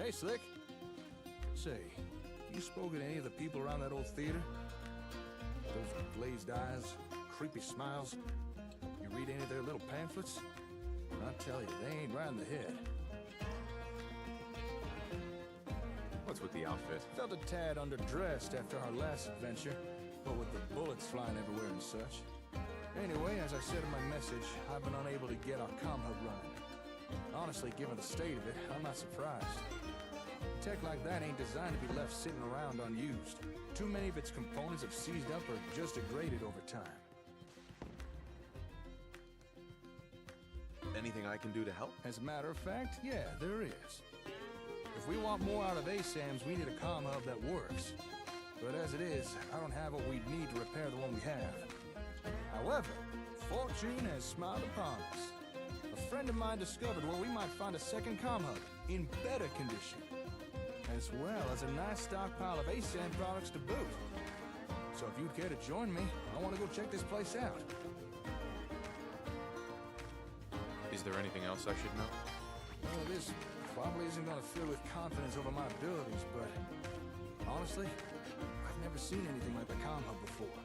G: Hey, Slick. Say, you spoke to any of the people around that old theater? Those glazed eyes, creepy smiles. You read any of their little pamphlets? I tell you, they ain't right in the head.
C: What's with the outfit?
G: Felt a tad underdressed after our last adventure, what with the bullets flying everywhere and such. Anyway, as I said in my message, I've been unable to get our comm hub running. Honestly, given the state of it, I'm not surprised. Tech like that ain't designed to be left sitting around unused. Too many of its components have seized up or just degraded over time.
C: Anything I can do to help?
G: As a matter of fact, yeah, there is. If we want more out of ASAMs, we need a comm hub that works. But as it is, I don't have what we need to repair the one we have. However, fortune has smiled upon us. A friend of mine discovered where we might find a second comm hub in better condition, as well as a nice stockpile of ASAM products to boot. So if you'd care to join me, I want to go check this place out.
C: Is there anything else I should know?
G: Well, this probably isn't going to fill with confidence over my abilities, but honestly, I've never seen anything like the comm hub before.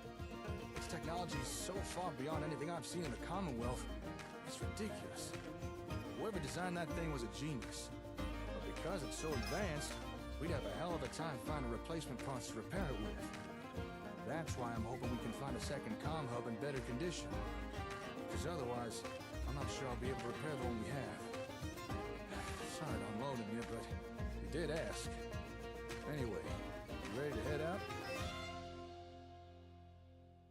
G: This technology is so far beyond anything I've seen in the Commonwealth, it's ridiculous. Whoever designed that thing was a genius. But because it's so advanced, we'd have a hell of a time finding replacement parts to repair it with. That's why I'm hoping we can find a second comm hub in better condition. Because otherwise, I'm not sure I'll be able to repair the one we have. Sorry to unload you, but you did ask. Anyway, you ready to head out?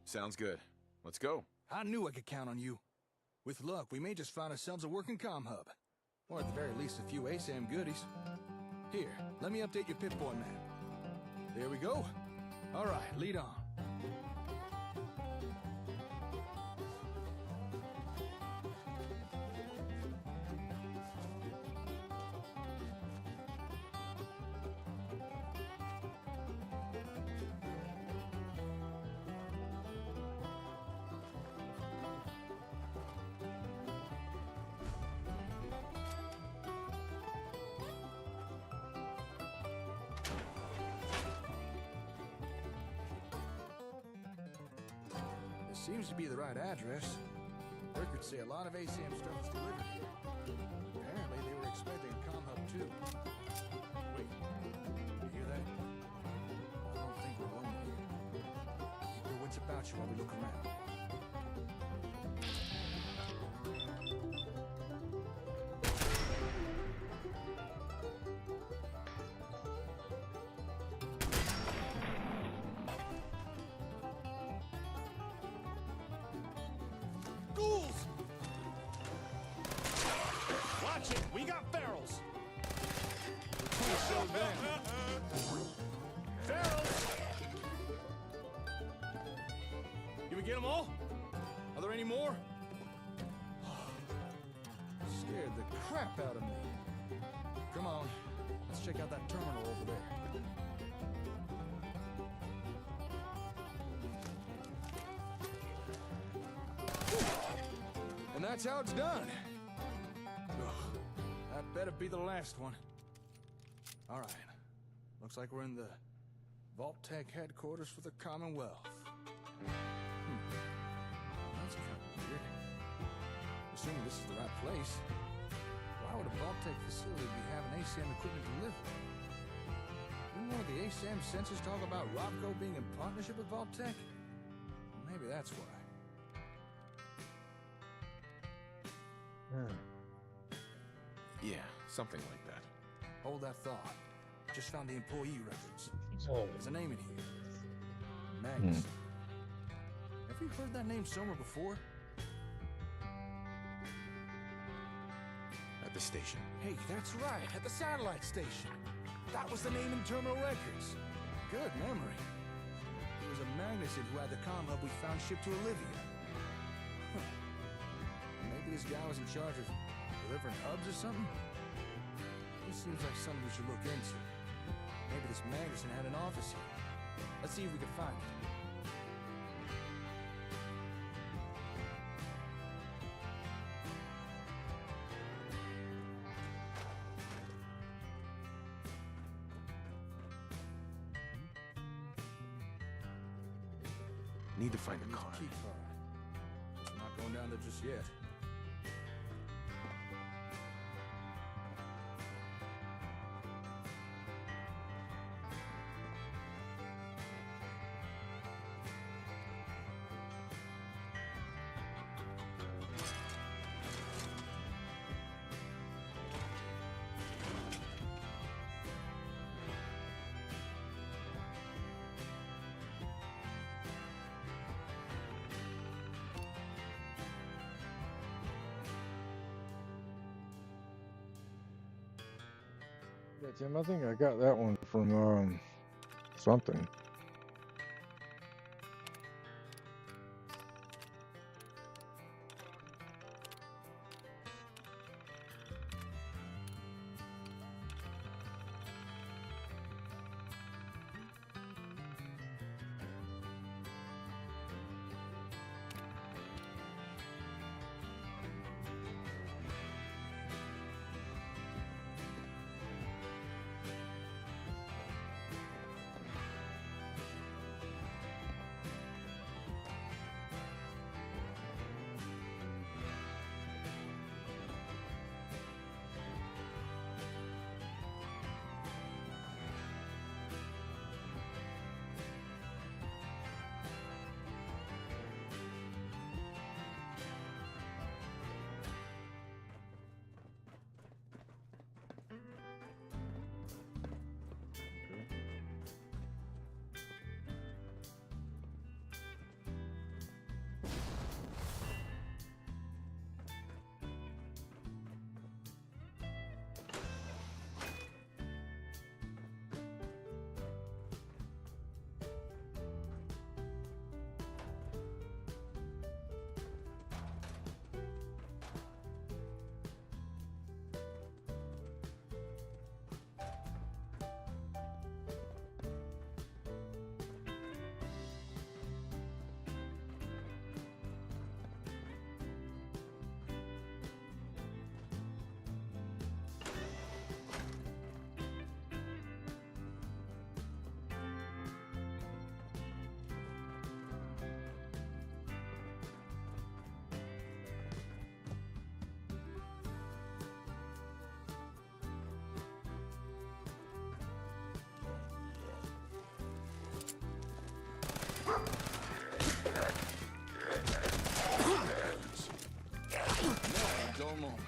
C: Sounds good. Let's go.
G: I knew I could count on you. With luck, we may just find ourselves a working comm hub. Or at the very least, a few ASAM goodies. Here, let me update your Pip-Boy map. There we go. All right, lead on. Seems to be the right address. Records say a lot of ASAM stuff is delivered here. Apparently, they were expecting a comm hub too. Wait, you hear that? I don't think we're alone here. Keep your wits about you while we look around.
D: We got barrels! Barrels! Did we get them all? Are there any more?
G: Scared the crap out of me. Come on, let's check out that terminal over there. And that's how it's done. That better be the last one. All right. Looks like we're in the Vault-Tec headquarters for the Commonwealth. That's kind of weird. Assuming this is the right place, why would a Vault-Tec facility be having ASAM equipment delivered? Didn't one of the ASAM sensors talk about Robco being in partnership with Vault-Tec? Maybe that's why.
C: Yeah, something like that.
G: Hold that thought. Just found the employee records. There's a name in here. Magnus. Have you heard that name somewhere before?
C: At the station.
G: Hey, that's right, at the satellite station. That was the name in terminal records. Good memory. It was a Magnuson who had the comm hub we found shipped to Olivia. Huh. Maybe this guy was in charge of delivering hubs or something? This seems like something we should look into. Maybe this Magnuson had an office here. Let's see if we can find it.
C: Need to find the
G: Needs
C: car.
G: a key card. Guess we're not going down there just yet.
A: Yeah, Tim, I think I got that one from something.
G: Dull moment.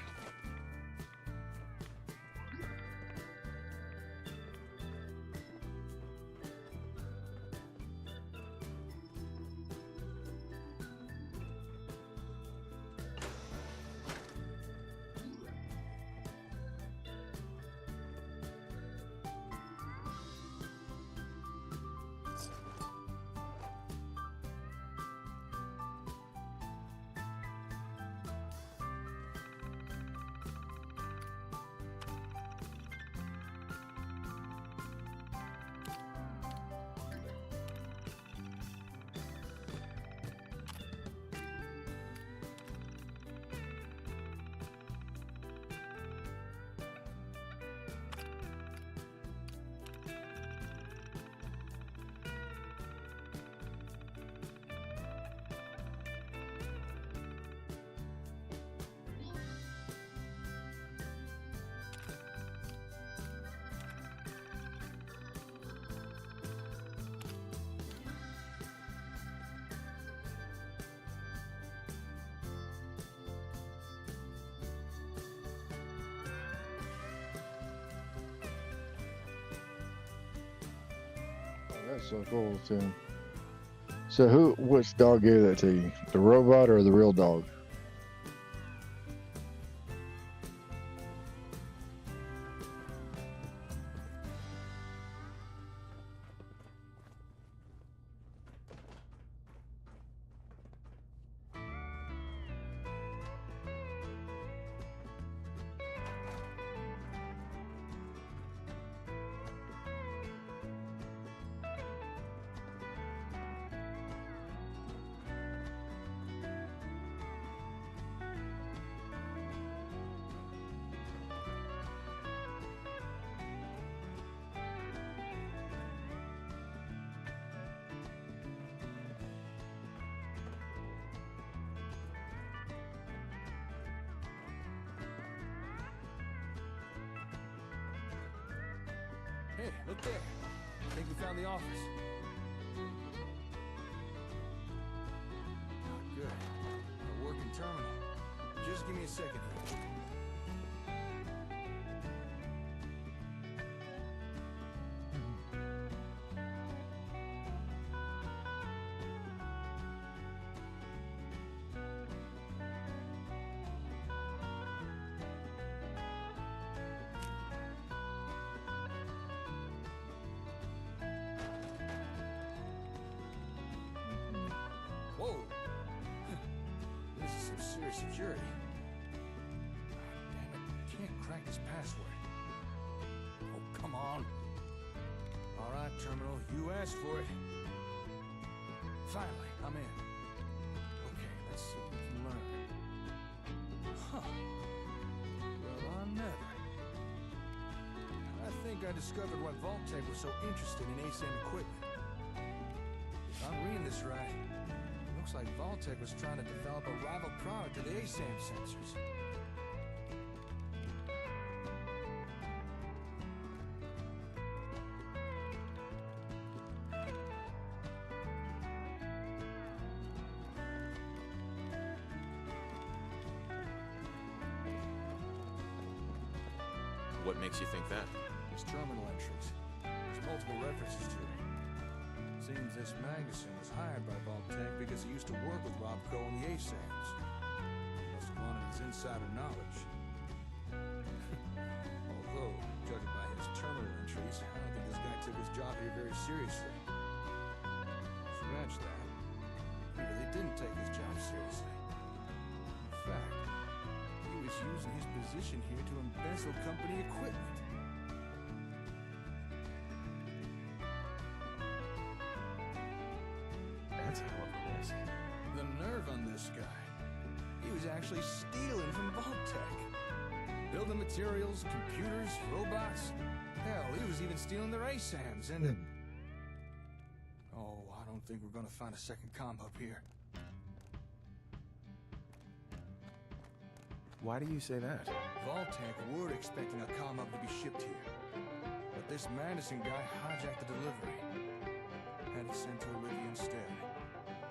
A: That's so cool, Tim. So which dog gave that to you? The robot or the real dog?
G: Hey, look there. I think we found the office. Oh, good. A working terminal. Just give me a second here. Whoa! This is some serious security. Damn it, can't crack this password. Oh, come on. All right, terminal, you asked for it. Finally, I'm in. Okay, let's see what we can learn. Huh. Well, another. I think I discovered why Vault-Tec was so interested in ASAM equipment. If I'm reading this right, looks like Vault-Tec was trying to develop a rival product to the ASAM sensors.
C: What makes you think that?
G: These terminal entries. There's multiple references to it. Seems this Magnuson was hired by Vault-Tec because he used to work with Robco on the ASAMs. Must have wanted his insider knowledge. Although, judging by his terminal entries, I don't think this guy took his job here very seriously. Scratch that. He really didn't take his job seriously. In fact, he was using his position here to embezzle company equipment.
C: That's a hell of a risk.
G: The nerve on this guy. He was actually stealing from Vault-Tec. Building materials, computers, robots. Hell, he was even stealing their ASAMs and... Oh, I don't think we're gonna find a second comm hub here.
C: Why do you say that?
G: Vault-Tec were expecting a comm hub to be shipped here. But this Madison guy hijacked the delivery. Had it sent to Olivia instead.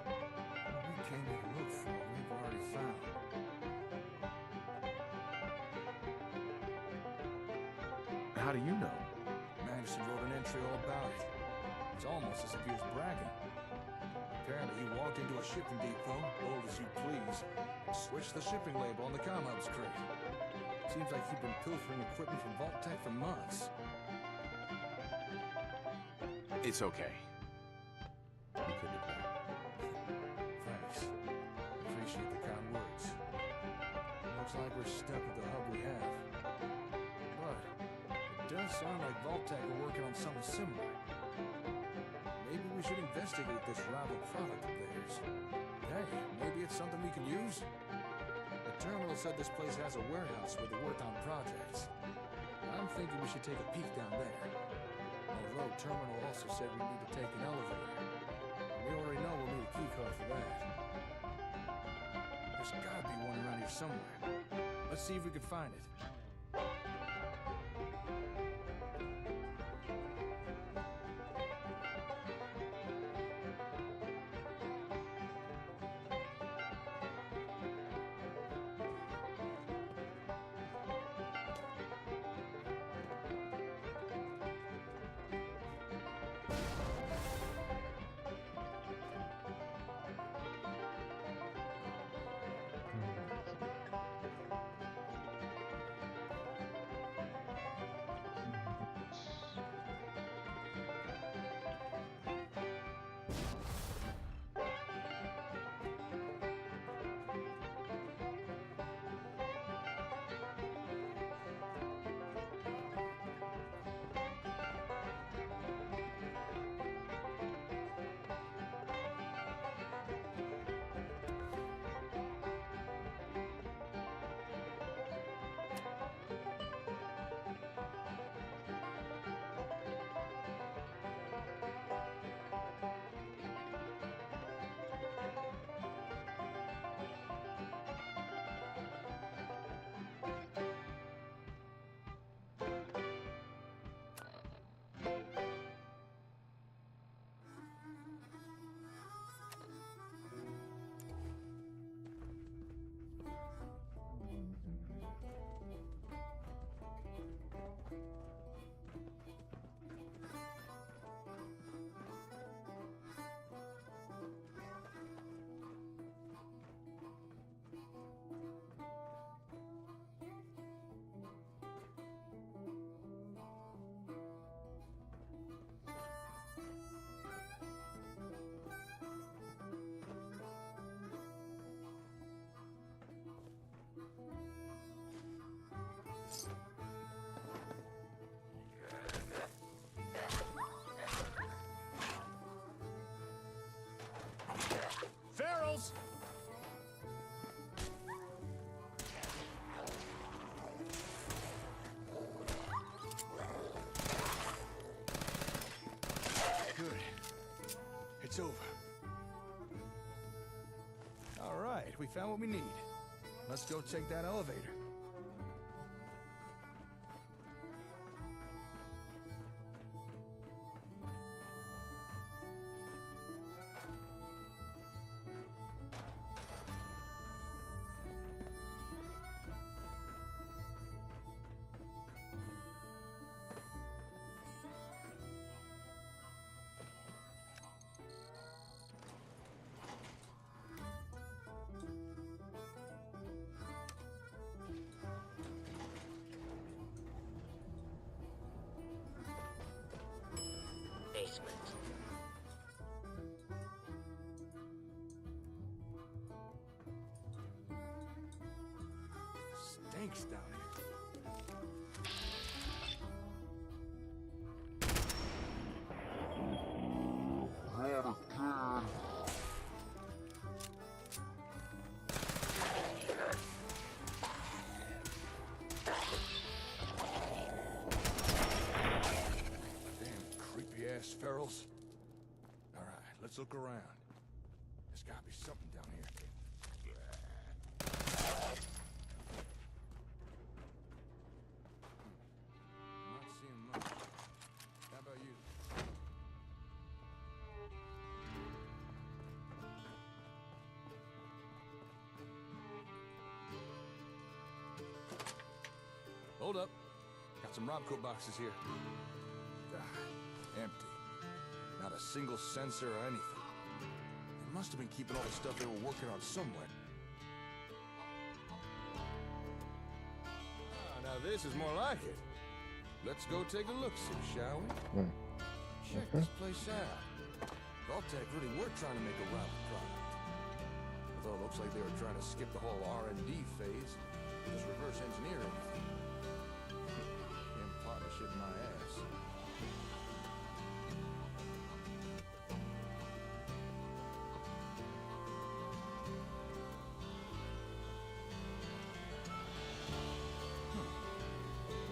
G: What we came here to look for, we've already found.
C: How do you know?
G: Madison wrote an entry all about it. It's almost as if he was bragging. Apparently he walked into a shipping depot, bold as you please, and switched the shipping label on the comm hub's crate. Seems like he'd been pilfering equipment from Vault-Tec for months.
C: It's okay. You couldn't have known.
G: Thanks. Appreciate the kind words. Looks like we're stuck with the hub we have. But it does sound like Vault-Tec are working on something similar. Maybe we should investigate this rival product of theirs. Hey, maybe it's something we can use? The terminal said this place has a warehouse where they work on projects. I'm thinking we should take a peek down there. Although terminal also said we need to take an elevator. We already know we'll need a key card for that. There's gotta be one around here somewhere. Let's see if we can find it. we found what we need. Let's go take that elevator.
J: Basement.
G: Stinks down here. Creepy-ass ferals. All right, let's look around. There's gotta be something down here. I'm not seeing much. How about you? Hold up. Got some Robco boxes here. Empty. Not a single sensor or anything. They must have been keeping all the stuff they were working on somewhere. Ah, now this is more like it. Let's go take a look-see, shall we? Check this place out. Vault-Tec really were trying to make a rival product. Although it looks like they were trying to skip the whole R&D phase, just reverse engineer everything. In partnership, my ass.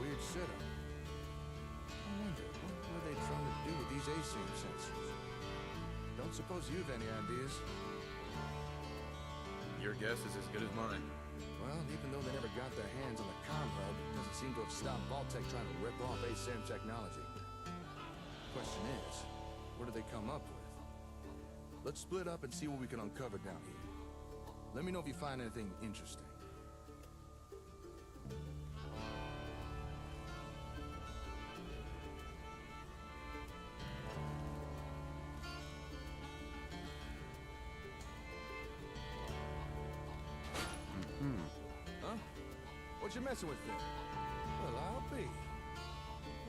G: Weird setup. I wonder, what were they trying to do with these ASIM sensors? Don't suppose you've any ideas?
C: Your guess is as good as mine.
G: Well, even though they never got their hands on the comm hub, it doesn't seem to have stopped Vault-Tec trying to rip off ASIM technology. Question is, what do they come up with? Let's split up and see what we can uncover down here. Let me know if you find anything interesting. Huh? What you messing with there? Well, I'll be.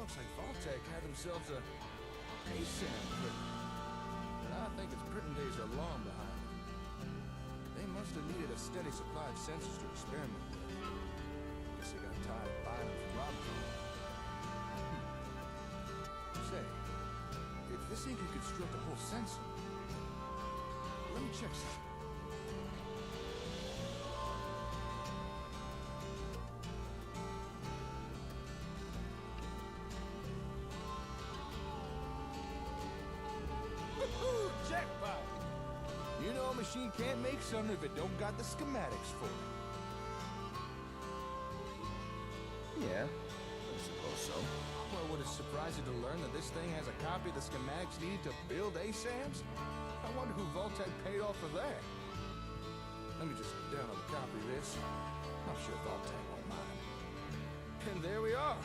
G: Looks like Vault-Tec had themselves a ASAM printer. But I think its printing days are long behind them. They must have needed a steady supply of sensors to experiment with. Guess they got tired of buying them from Robco. Say, if this thing can construct a whole sensor, let me check something. Jackpot! You know a machine can't make something if it don't got the schematics for it.
K: Yeah, I suppose so.
G: Well, would it surprise you to learn that this thing has a copy of the schematics needed to build ASAMs? I wonder who Vault-Tec paid off for that. Let me just download a copy of this. I'm sure Vault-Tec won't mind. And there we are.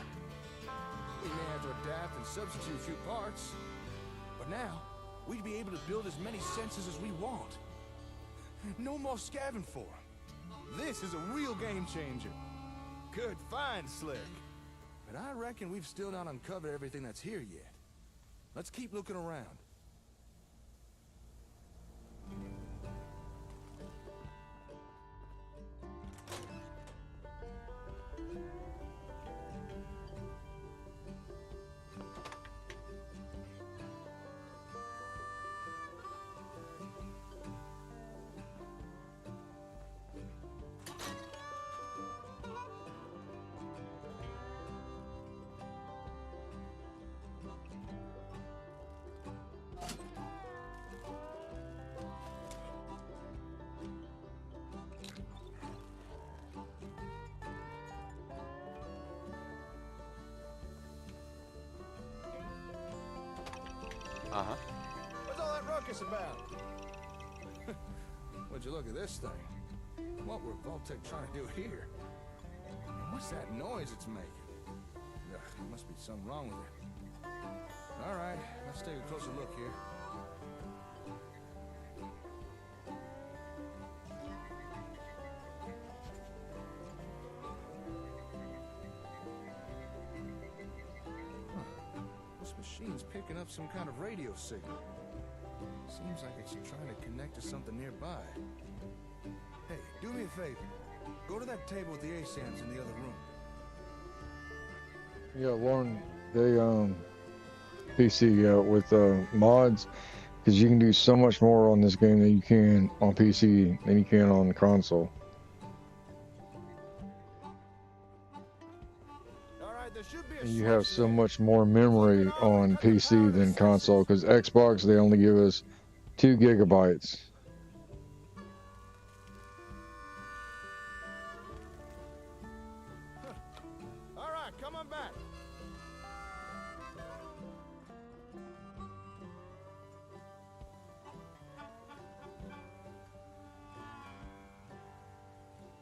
G: We may have to adapt and substitute a few parts, but now we'd be able to build as many sensors as we want. No more scavenging for them. This is a real game changer. Good find, Slick. But I reckon we've still not uncovered everything that's here yet. Let's keep looking around.
C: Uh-huh.
G: What's all that ruckus about? Would you look at this thing? What were Vault-Tec trying to do here? And what's that noise it's making? Ugh, there must be something wrong with it. All right, let's take a closer look here. This machine's picking up some kind of radio signal. Seems like it's trying to connect to something nearby. Hey, do me a favor. Go to that table with the ASAMs in the other room.
A: Yeah, Lauren, they PC with mods, because you can do so much more on this game than you can on PC than you can on the console. And you have so much more memory on PC than console, because Xbox, they only give us 2 gigabytes.
G: All right, come on back.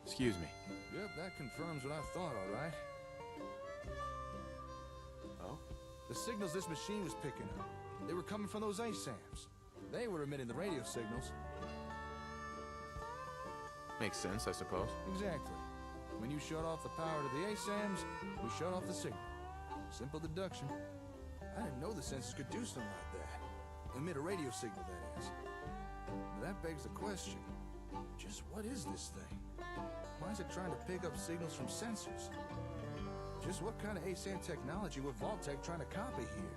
C: Excuse me.
G: Yep, that confirms what I thought, all right.
C: Oh?
G: The signals this machine was picking up, they were coming from those ASAMs. They were emitting the radio signals.
C: Makes sense, I suppose.
G: Exactly. When you shut off the power to the ASAMs, we shut off the signal. Simple deduction. I didn't know the sensors could do something like that. Emit a radio signal, that is. But that begs the question, just what is this thing? Why is it trying to pick up signals from sensors? Just what kind of ASAM technology was Vault-Tec trying to copy here?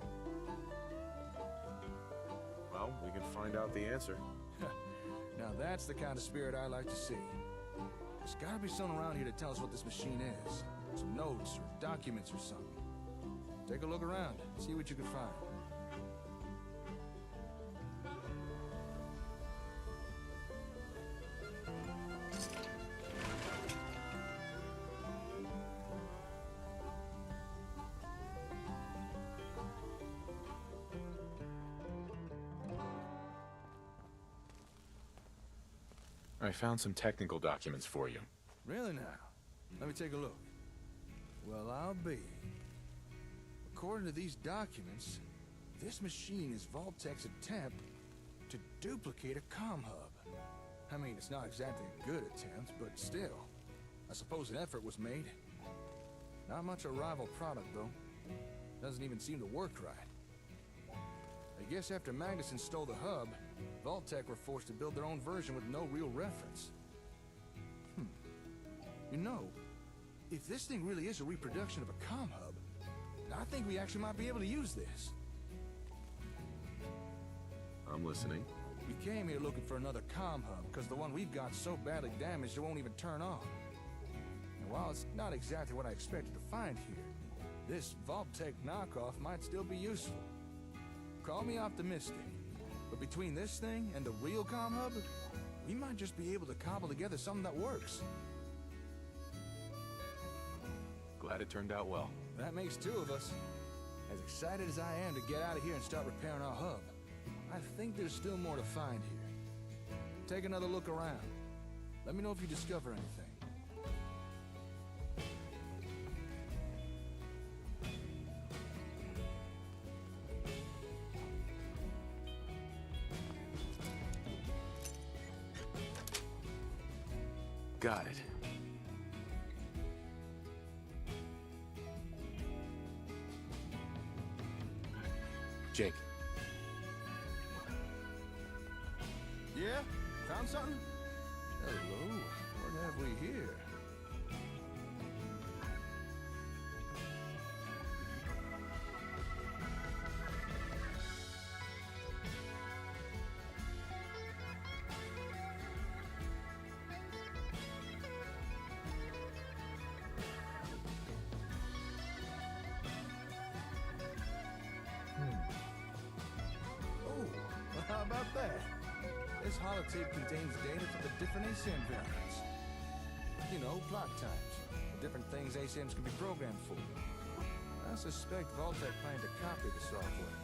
C: Well, we can find out the answer.
G: Now that's the kind of spirit I like to see. There's gotta be someone around here to tell us what this machine is. Some notes or documents or something. Take a look around, see what you can find.
C: I found some technical documents for you.
G: Really now? Let me take a look. Well, I'll be. According to these documents, this machine is Vault-Tec's attempt to duplicate a comm hub. I mean, it's not exactly a good attempt, but still. I suppose an effort was made. Not much a rival product, though. Doesn't even seem to work right. I guess after Magnuson stole the hub, Vault-Tec were forced to build their own version with no real reference. You know, if this thing really is a reproduction of a comm hub, I think we actually might be able to use this.
C: I'm listening.
G: We came here looking for another comm hub because the one we've got so badly damaged it won't even turn on. And while it's not exactly what I expected to find here, this Vault-Tec knockoff might still be useful. Call me optimistic, but between this thing and the real comm hub, we might just be able to cobble together something that works.
C: Glad it turned out well.
G: That makes 2 of us. As excited as I am to get out of here and start repairing our hub, I think there's still more to find here. Take another look around. Let me know if you discover anything.
C: Got it. Jake.
G: Yeah? Found something? Hello. What have we here? How about that? This holotape contains data for the different ASAM variants. You know, plot times, the different things ASAMs can be programmed for. I suspect Vault-Tec planned to copy the software.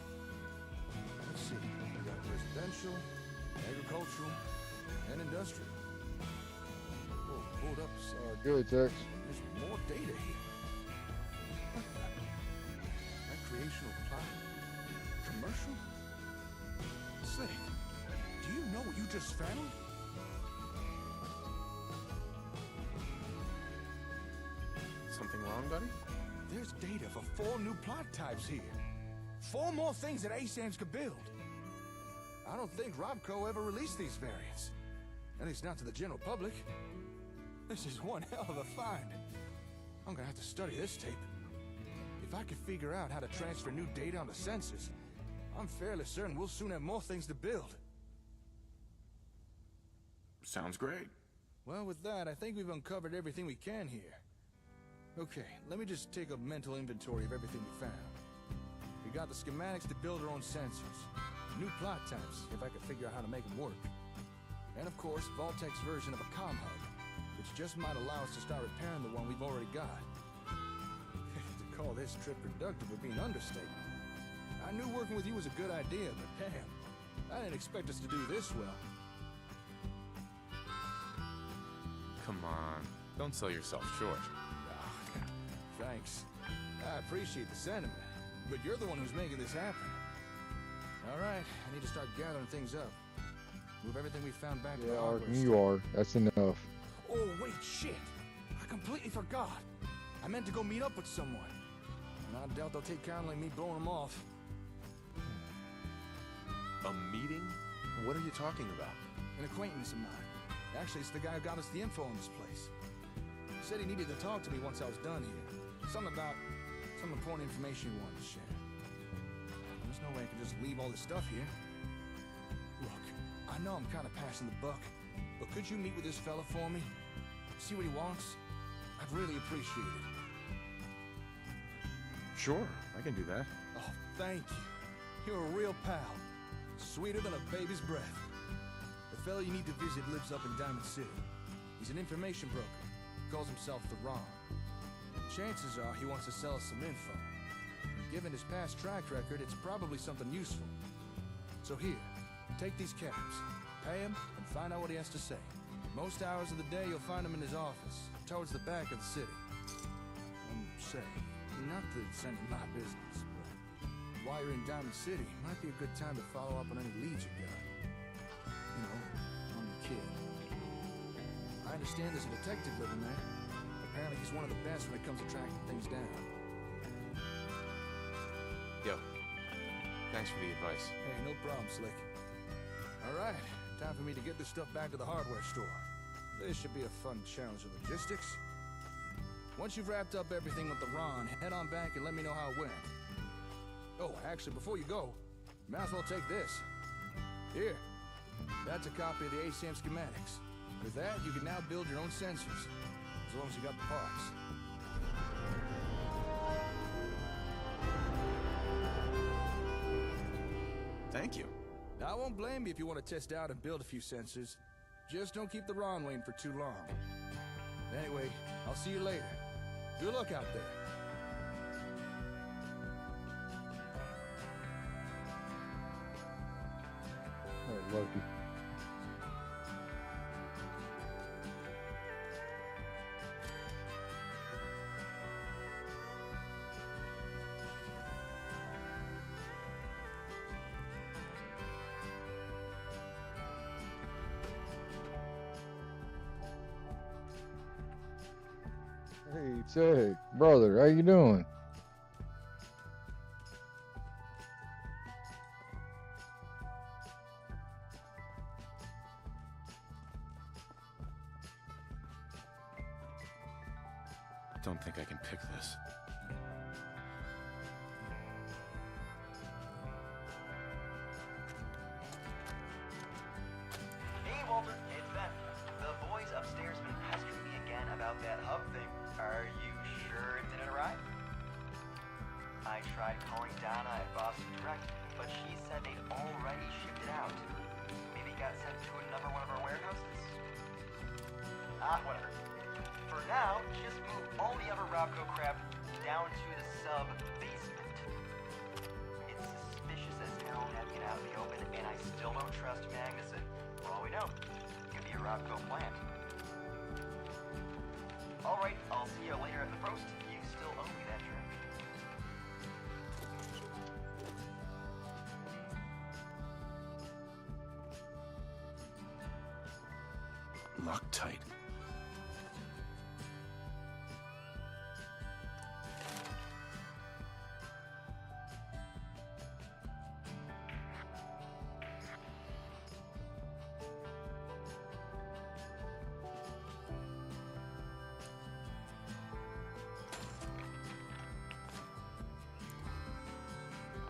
G: the city. We got residential, agricultural, and industrial. Whoa, hold up.
A: Good, Tex.
G: There's more data here. What the? Recreational plot? Commercial? Slick, do you know what you just found?
C: Something wrong, buddy?
G: There's data for 4 new plot types here. 4 more things that ASAMs could build. I don't think Robco ever released these variants. At least not to the general public. This is one hell of a find. I'm gonna have to study this tape. If I could figure out how to transfer new data on the sensors, I'm fairly certain we'll soon have more things to build.
C: Sounds great.
G: Well, with that, I think we've uncovered everything we can here. Okay, let me just take a mental inventory of everything we found. We got the schematics to build our own sensors. New plot types, if I could figure out how to make them work. And of course, Vault-Tec's version of a comm hub, which just might allow us to start repairing the one we've already got. To call this trip productive would be an understatement. I knew working with you was a good idea, but damn, I didn't expect us to do this well.
C: Come on, don't sell yourself short.
G: Oh, thanks. I appreciate the sentiment, but you're the one who's making this happen. All right, I need to start gathering things up. Move everything we found back to the hardware store.
A: You are. That's enough.
G: Oh, wait, shit. I completely forgot. I meant to go meet up with someone. And I doubt they'll take kindly me blowing them off.
C: A meeting? What are you talking about?
G: An acquaintance of mine. Actually, it's the guy who got us the info on this place. He said he needed to talk to me once I was done here. Something about some important information he wanted to share. There's no way I can just leave all this stuff here. Look, I know I'm kind of passing the buck, but could you meet with this fella for me? See what he wants? I'd really appreciate it.
C: Sure, I can do that.
G: Oh, thank you. You're a real pal. Sweeter than a baby's breath. The fella you need to visit lives up in Diamond City. He's an information broker. Calls himself the Ron. Chances are he wants to sell us some info. And given his past track record, it's probably something useful. So here, take these caps, pay him, and find out what he has to say. Most hours of the day, you'll find him in his office, towards the back of the city. Say, not that it's any of my business, but while you're in Diamond City, might be a good time to follow up on any leads you got. You know, on the kid. I understand there's a detective living there. Apparently he's one of the best when it comes to tracking things down.
C: Yo, thanks for the advice.
G: Hey, no problem, Slick. Alright, time for me to get this stuff back to the hardware store. This should be a fun challenge of logistics. Once you've wrapped up everything with the Ron, head on back and let me know how it went. Oh, actually, before you go, might as well take this. Here, that's a copy of the ASAM schematics. With that, you can now build your own sensors, as long as you got the parts.
C: Thank you.
G: I won't blame you if you want to test out and build a few sensors. Just don't keep the Ron waiting for too long. Anyway, I'll see you later. Good luck out there.
A: Oh, lucky. Hey, Ted, brother, how you doing?
C: Don't think I can pick this.
J: Hey, Walter, it's Ben. The boys upstairs been pestering me again about that hub thing. Are you sure it didn't arrive? I tried calling Donna at Boston Direct, but she said they'd already shipped it out. Maybe it got sent to another one of our warehouses? Ah, whatever. For now, just move all the other Robco crap down to the sub-basement. It suspicious as hell having it out in the open, and I still don't trust Magnuson. For all we know, it could be a Robco plant. Alright, I'll see you later at the post. You still owe me that trip.
C: Loctite.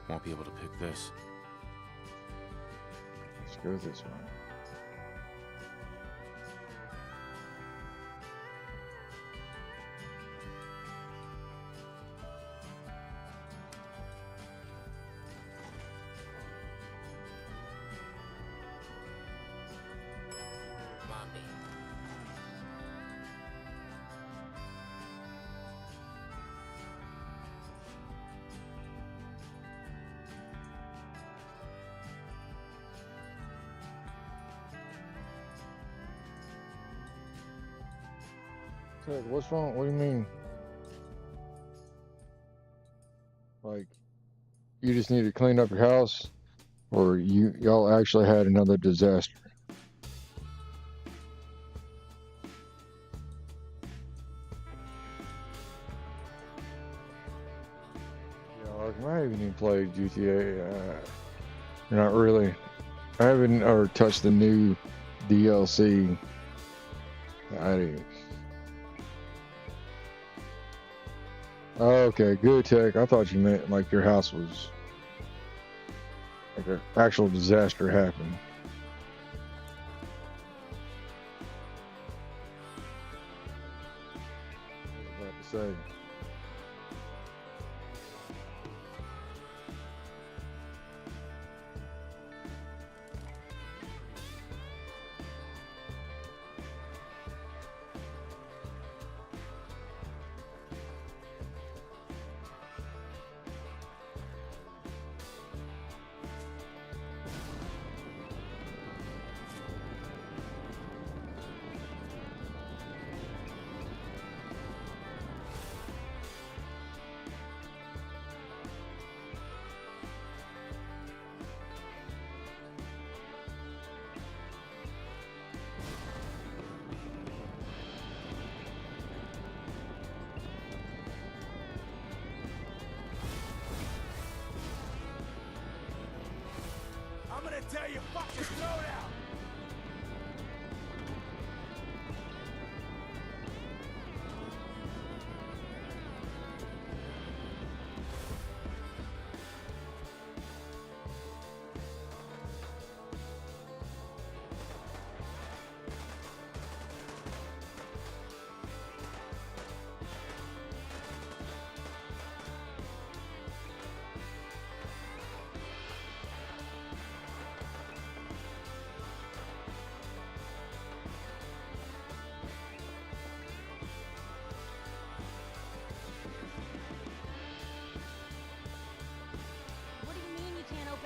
C: Won't be able to pick this.
A: Let's go this way. Ted, what's wrong? What do you mean? Like, you just need to clean up your house, or y'all actually had another disaster? Yeah, like, I haven't even played GTA. Not really. I haven't or touched the new DLC. I didn't. Oh, okay, good tech. I thought you meant like your house was like an actual disaster happened. I was about to say.
G: I'm gonna tell you, fuck your throat out!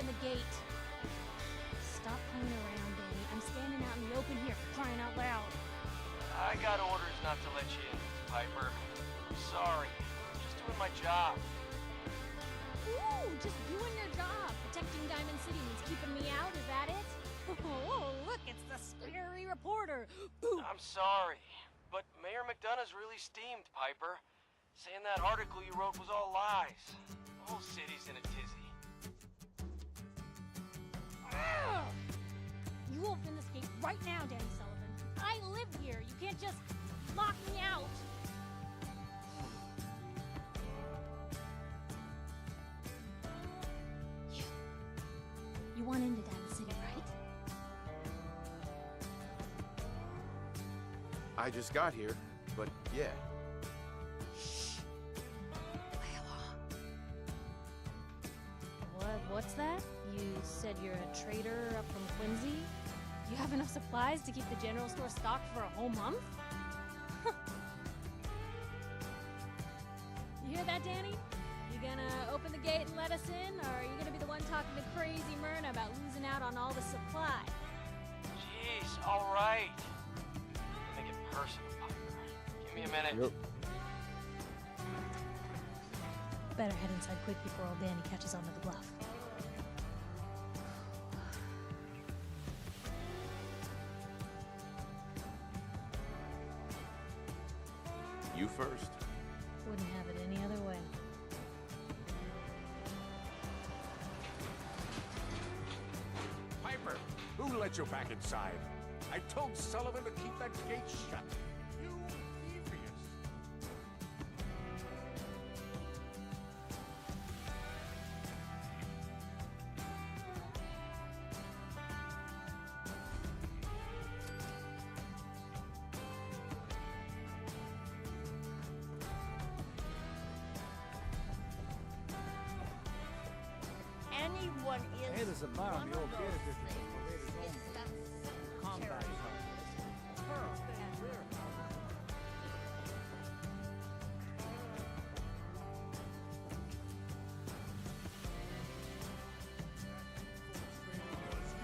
L: The gate. Stop playing around, Danny. I'm standing out in the open here, crying out loud.
J: I got orders not to let you in, Piper. I'm sorry. I'm just doing my job.
L: Ooh, just doing your job. Protecting Diamond City means keeping me out, is that it? Oh, look, it's the scary reporter. Ooh.
J: I'm sorry, but Mayor McDonough's really steamed, Piper. Saying that article you wrote was all lies. The whole city's in a tizzy.
L: You open this gate right now, Danny Sullivan. I live here. You can't just lock me out. You want into Diamond City, right?
C: I just got here, but yeah.
L: What's that? You said you're a trader up from Quincy? You have enough supplies to keep the general store stocked for a whole month? You hear that, Danny? You gonna open open the gate and let us in, or are you gonna be the one talking to crazy Myrna about losing out on all the supply?
M: Jeez, alright. Make it personal, Piper. Give me a minute.
A: Yep.
L: Better head inside quick before old Danny catches on to the bluff.
C: You first.
L: Wouldn't have it any other way.
G: Piper, who let you back inside? I told Sullivan to keep that gate shut. You devious.
N: Anyone is.
E: Hey, there's a bar on the old theater district. Combat.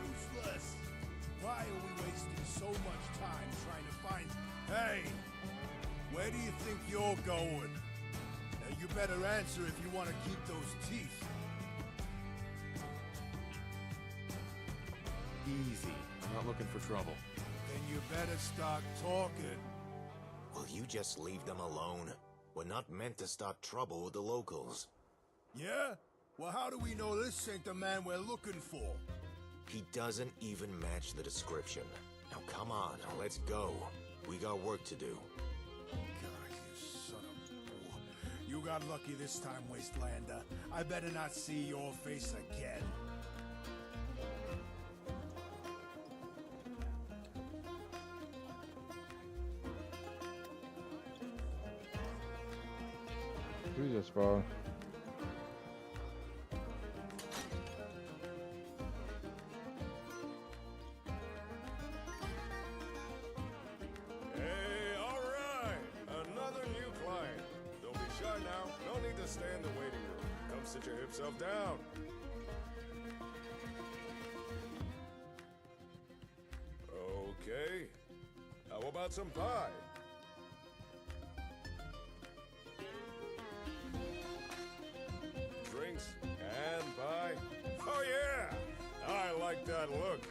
O: Useless. Why are we wasting so much time trying to find... Hey! Where do you think you're going? Now you better answer if you want to keep those teeth.
C: Easy. I'm not looking for trouble.
O: Then you better start talking.
K: Will you just leave them alone? We're not meant to start trouble with the locals.
O: Yeah? Well, how do we know this ain't the man we're looking for?
K: He doesn't even match the description. Now come on, let's go. We got work to do.
O: God, you son of... You got lucky this time, Wastelander. I better not see your face again.
A: Who's this for?
O: Hey, all right. Another new client. Don't be shy now. No need to stay in the waiting room. Come sit your hip self down. Okay. How about some pie? Drinks and pie? Oh yeah! I like that look.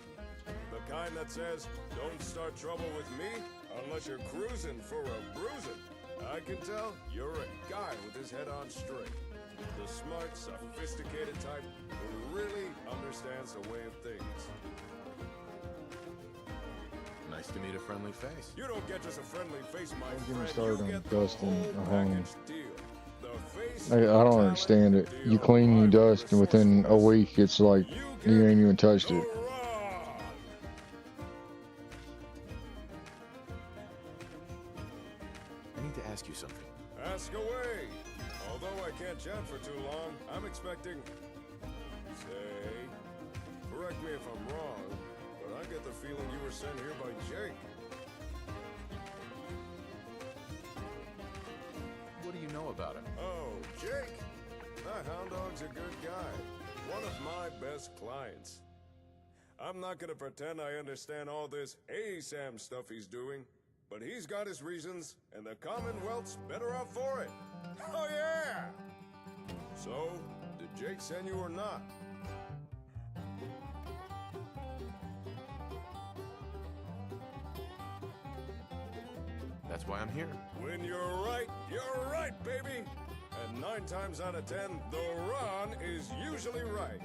O: The kind that says, don't start trouble with me unless you're cruising for a bruising. I can tell you're a guy with his head on straight. The smart, sophisticated type who really understands the way of things.
C: Nice to meet a friendly face.
O: You don't get just a friendly face, my
A: Don't get me
O: friend.
A: started
O: You
A: on
O: get the
A: dusting
O: whole
A: a home.
O: package deal. The face,
A: I don't understand it. You clean, you dust, and within a week, it's like you ain't even touched it.
C: I need to ask you something.
O: Ask away. Although I can't chat for too long, I'm expecting... Say... Correct me if I'm wrong, but I get the feeling you were sent here by Jake.
C: What do you know about him?
O: Oh, Jake? That hound dog's a good guy. One of my best clients. I'm not gonna pretend I understand all this ASAM stuff he's doing, but he's got his reasons, and the Commonwealth's better off for it. Oh yeah! So, did Jake send you or not?
C: That's why I'm here.
O: When you're right, baby! And 9 times out of 10, the run is usually right.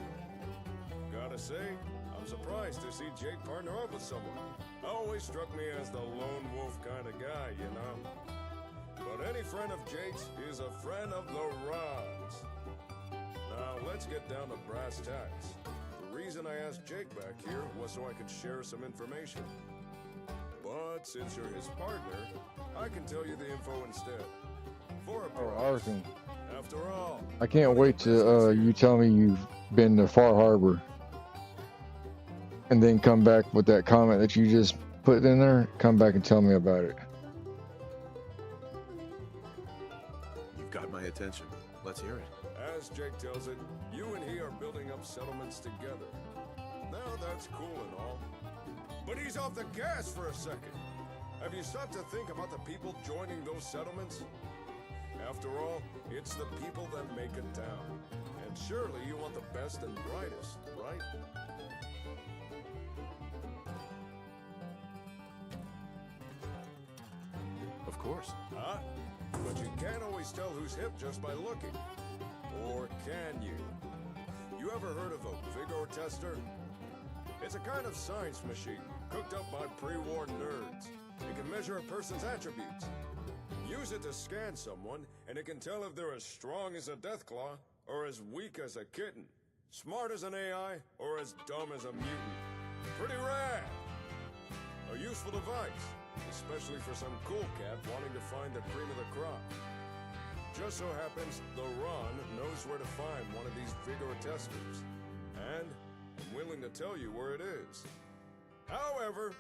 O: Gotta say, I'm surprised to see Jake partner up with someone. Always struck me as the lone wolf kind of guy, you know? But any friend of Jake's is a friend of the runs. Now, let's get down to brass tacks. The reason I asked Jake back here was so I could share some information. But since you're his partner, I can tell you the info instead. For a price.
A: Arson.
O: After all,
A: I can't wait to you tell me you've been to Far Harbor, and then come back with that comment that you just put in there. Come back and tell me about it.
C: You've got my attention. Let's hear it.
O: As Jake tells it, you and he are building up settlements together. Now that's cool and all. But he's off the gas for a second. Have you stopped to think about the people joining those settlements? After all, it's the people that make a town. And surely you want the best and brightest, right?
C: Of course.
O: Huh? But you can't always tell who's hip just by looking. Or can you? You ever heard of a vigor tester? It's a kind of science machine cooked up by pre-war nerds. It can measure a person's attributes. Use it to scan someone, and it can tell if they're as strong as a deathclaw or as weak as a kitten, smart as an AI or as dumb as a mutant. Pretty rad! A useful device, especially for some cool cat wanting to find the cream of the crop. Just so happens the Ron knows where to find one of these vigor testers, and I'm willing to tell you where it is. However,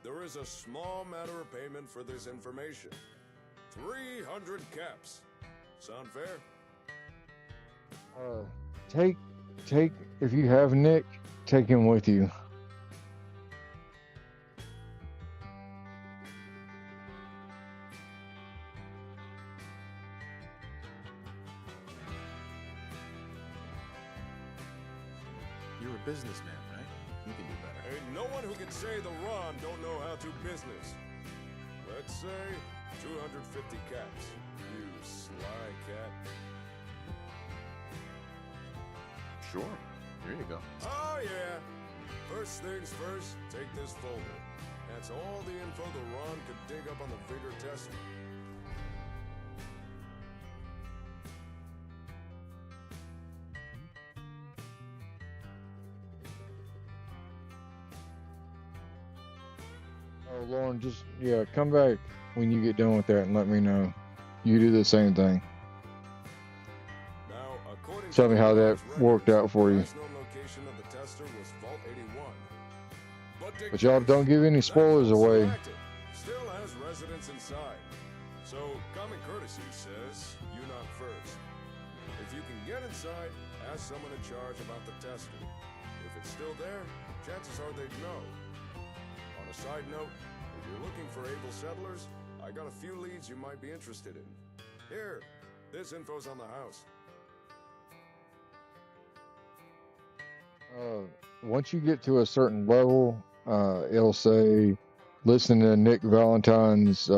O: there is a small matter of payment for this information. 300 caps. Sound fair?
A: Take, if you have Nick, take him with you.
C: You're a businessman, right? You can do better.
O: Ain't no one who can say the Ron don't know how to business. Let's say 250 caps. You sly cat.
C: Sure. Here you go.
O: Oh, yeah. First things first, take this folder. That's all the info the Ron could dig up on the vigor tester.
A: Oh, Lauren, just, yeah, come back when you get done with that and let me know. You do the same thing.
O: Now, according
A: Tell
O: to
A: me how
O: the
A: that
O: Ron's
A: worked
O: records,
A: out for
O: the
A: you.
O: last known location of the tester was Vault 81.
A: But y'all don't give any spoilers away.
O: Still has residents inside. So, common courtesy says, you knock first. If you can get inside, ask someone in charge about the tester. If it's still there, chances are they'd know. On a side note, if you're looking for able settlers, I got a few leads you might be interested in. Here, this info's on the house.
A: Once you get to a certain level, it'll say, listen to Nick Valentine's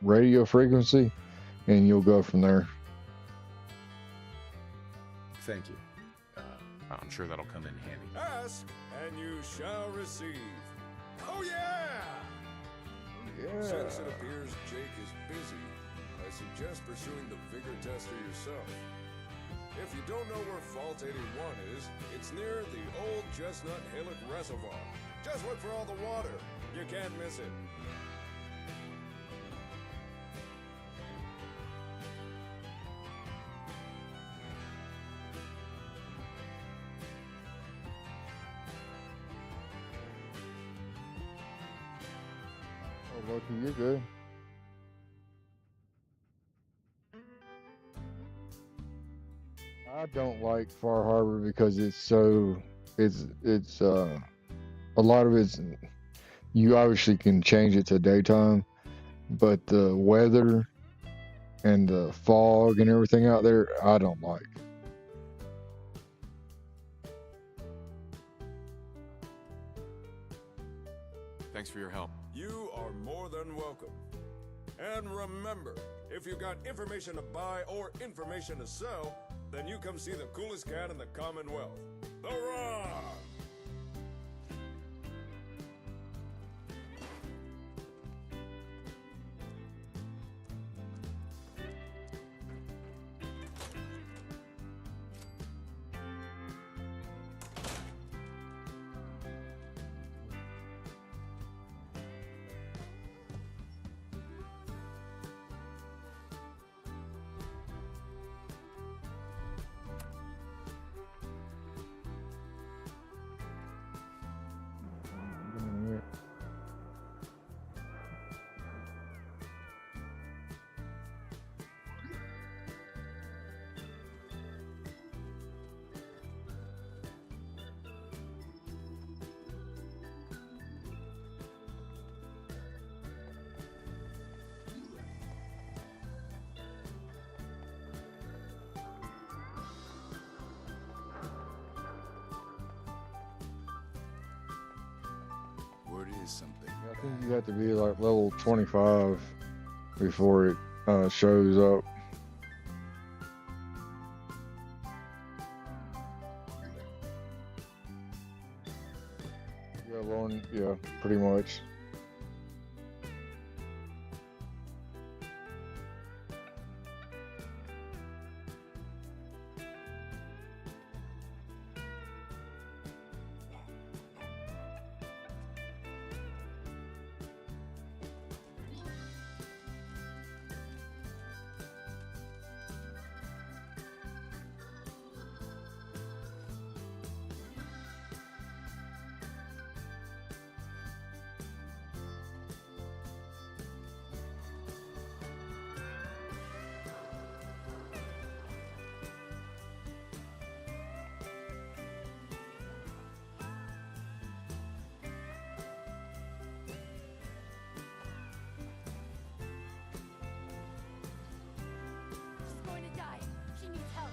A: radio frequency, and you'll go from there.
C: Thank you. I'm sure that'll come in handy.
O: Ask, and you shall receive. Oh, yeah! Since it appears Jake is busy, I suggest pursuing the vigor tester yourself. If you don't know where Vault 81 is, it's near the old Chestnut Hillock Reservoir. Just look for all the water. You can't miss it.
A: Oh, Loki, you're good. I don't like Far Harbor because it's a lot of it's, you obviously can change it to daytime, but the weather and the fog and everything out there, I don't like.
C: Thanks for your help.
O: You are more than welcome. And remember, if you got information to buy or information to sell, then you come see the coolest cat in the Commonwealth. The Ron! is something.
A: I think you have to be like level 25 before it shows up. Yeah, Lauren, yeah, pretty much.
L: She's going to die. She needs help.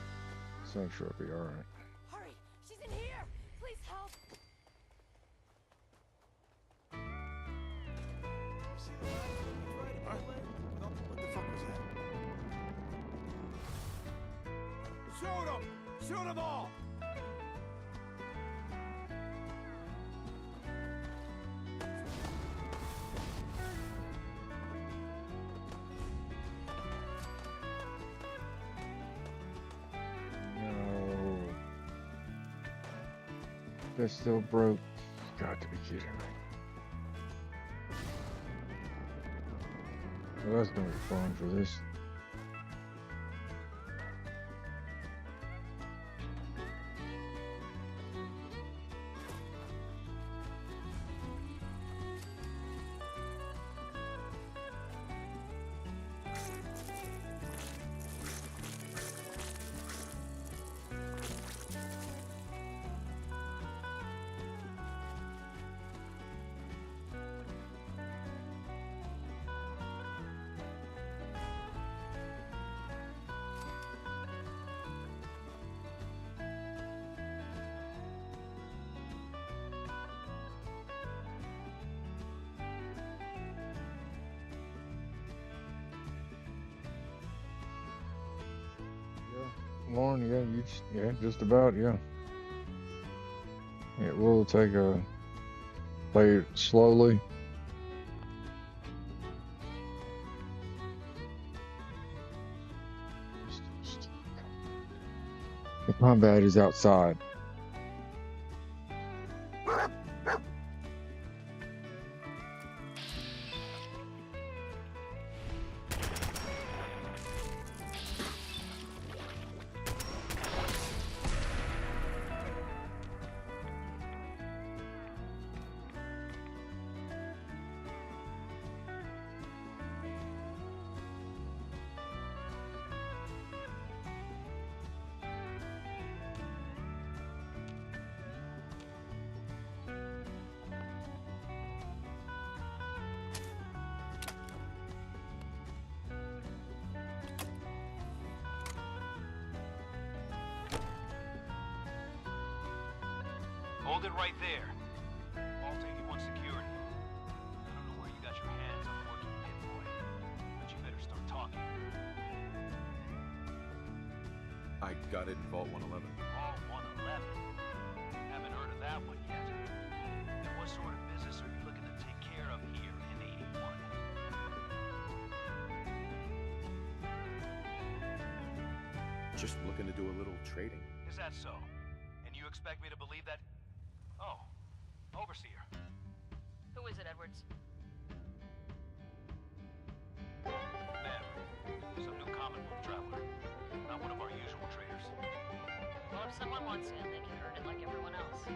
A: So I'm sure it'll be alright.
L: Hurry! She's in here! Please help!
O: What the fuck was that? Shoot them! Shoot them all!
A: No. They're still broke. Got to be kidding me. Well, that's gonna be fun for this. Lauren, yeah, just about, yeah. It will take a play it slowly. The combat is outside.
M: Hold it right there. Vault 81 security. I don't know where you got your hands on a working pit boy, but you better start talking.
C: I got it in Vault 111.
M: Vault 111? Haven't heard of that one yet. And what sort of business are you looking to take care of here in 81?
C: Just looking to do a little trading.
M: Is that so? And you expect me to believe that? Oh, Overseer.
P: Who is it, Edwards?
M: Ma'am, some new Commonwealth traveler. Not one of our usual traders.
P: Well, if someone wants in, they can earn it like everyone else.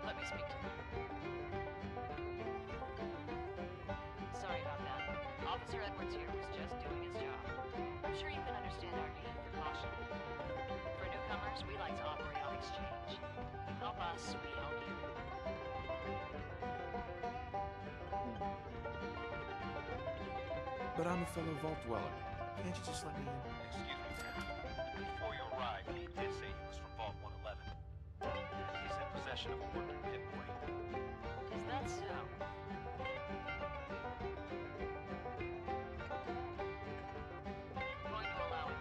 P: Let me speak to them. Sorry about that. Officer Edwards here was just doing his job. I'm sure you can understand our need for caution. For newcomers, we like to operate on exchange. You help us, we help you.
C: But I'm a fellow Vault Dweller. Can't you just let me in?
M: Excuse me, ma'am. Before you arrived, he did say he was from Vault 111. He's in possession of a working pit boy.
P: Is So, I'm going to allow it.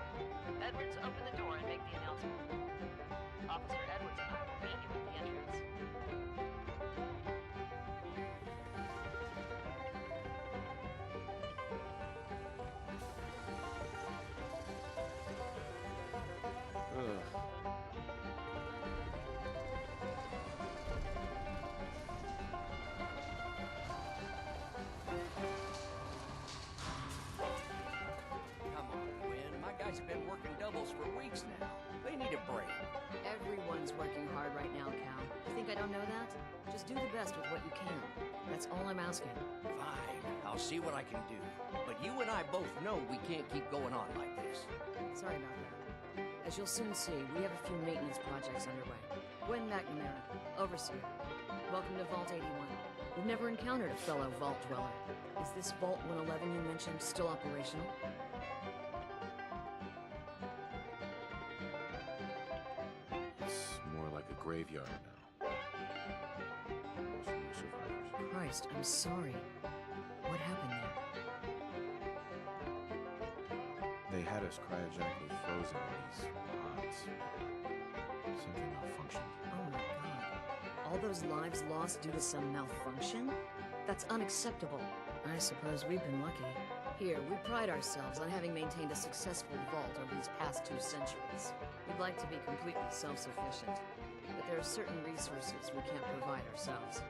P: Edwards, open the door and make the announcement. Officer Edwards and I will meet you at the entrance.
Q: Come on, Quinn. My guys have been working doubles for weeks now. They need a break.
R: Everyone's working hard right now, Cal. You think I don't know that? Just do the best with what you can. That's all I'm asking.
Q: Fine, I'll see what I can do. But you and I both know we can't keep going on like this.
R: Sorry about that. As you'll soon see, we have a few maintenance projects underway. Gwen McNamara, Overseer. Welcome to Vault 81. We've never encountered a fellow Vault dweller. Is this Vault 111 you mentioned still operational?
C: It's more like a graveyard now. Most of the survivors.
R: Christ, I'm sorry. What happened there?
C: They had us cryogenically frozen in these pods. Something malfunctioned.
R: Oh my god. All those lives lost due to some malfunction? That's unacceptable. I suppose we've been lucky. Here, we pride ourselves on having maintained a successful vault over these past 2 centuries. We'd like to be completely self-sufficient, but there are certain resources we can't provide ourselves.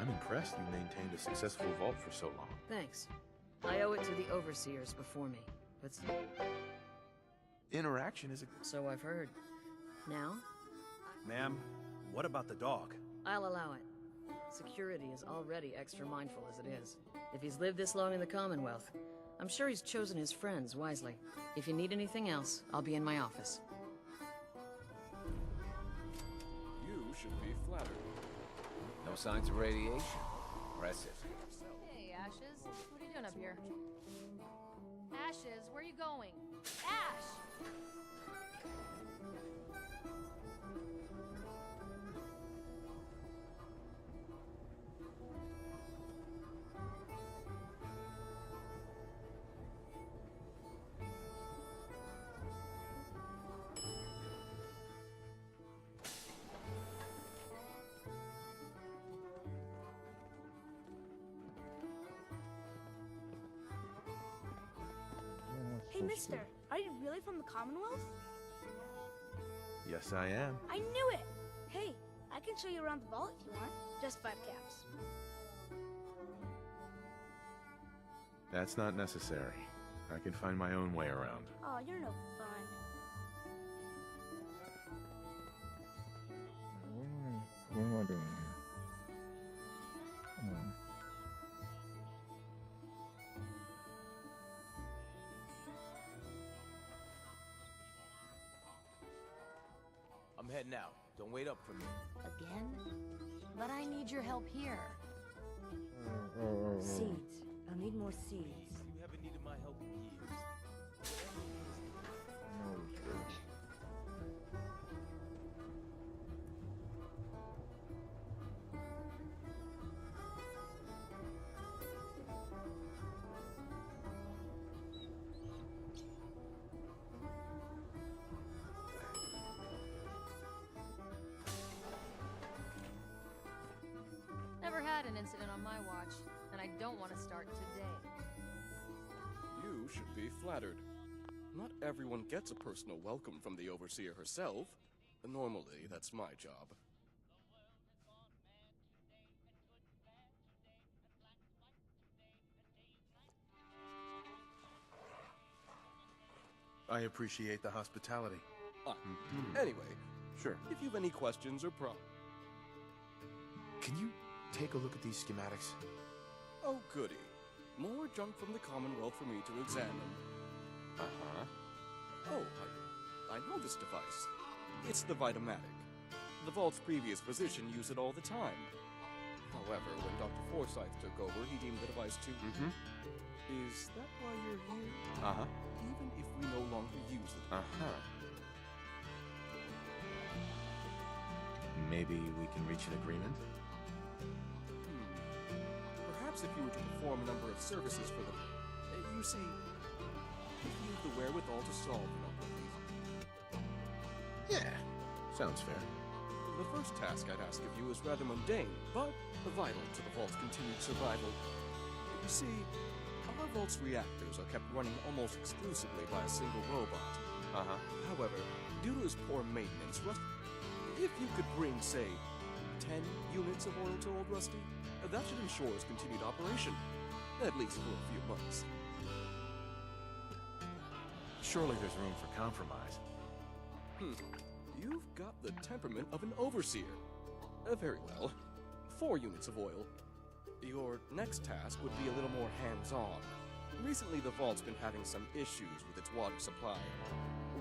C: I'm impressed you maintained a successful vault for so long.
R: Thanks. I owe it to the overseers before me, but...
C: Interaction is a...
R: So I've heard. Now?
S: Ma'am, what about the dog?
R: I'll allow it. Security is already extra mindful as it is. If he's lived this long in the Commonwealth, I'm sure he's chosen his friends wisely. If you need anything else, I'll be in my office.
T: You should be flattered.
U: No signs of radiation. Impressive.
L: Hey, Ashes. What are you doing up here? Ashes, where are you going? Ash!
V: Hey, mister, are you really from the Commonwealth?
C: Yes, I am.
V: I knew it! Hey, I can show you around the vault if you want. Just 5 caps.
C: That's not necessary. I can find my own way around.
V: Oh, you're no fun.
A: What am I doing here?
Q: I'm heading out. Don't wait up for me.
I: Again? But I need your help here.
W: Seeds. I'll need more seeds.
Q: You haven't needed my help in years.
L: Never had an incident on my watch, and I don't want to start today.
T: You should be flattered. Not everyone gets a personal welcome from the Overseer herself. Normally, that's my job.
C: I appreciate the hospitality.
T: Anyway,
C: sure.
T: If you've any questions or
C: Can you take a look at these schematics?
T: Oh, goody. More junk from the Commonwealth for me to examine.
C: Uh-huh.
T: Oh, I know this device. It's the Vitamatic. The Vault's previous position used it all the time. However, when Dr. Forsyth took over, he deemed the device too... Is that why you're here?
C: Uh-huh.
T: Even if we no longer use it?
C: Uh-huh. Maybe we can reach an agreement?
T: Perhaps if you were to perform a number of services for them. You see, if you have the wherewithal to solve a number of these.
C: Yeah, sounds fair.
T: The first task I'd ask of you is rather mundane, but vital to the Vault's continued survival. You see, our Vault's reactors are kept running almost exclusively by a single robot. However, due to his poor maintenance, if you could bring, say, 10 units of oil to Old Rusty, that should ensure his continued operation, at least for a few months.
C: Surely there's room for compromise.
T: You've got the temperament of an overseer. Very well. 4 units of oil. Your next task would be a little more hands-on. Recently, the Vault's been having some issues with its water supply.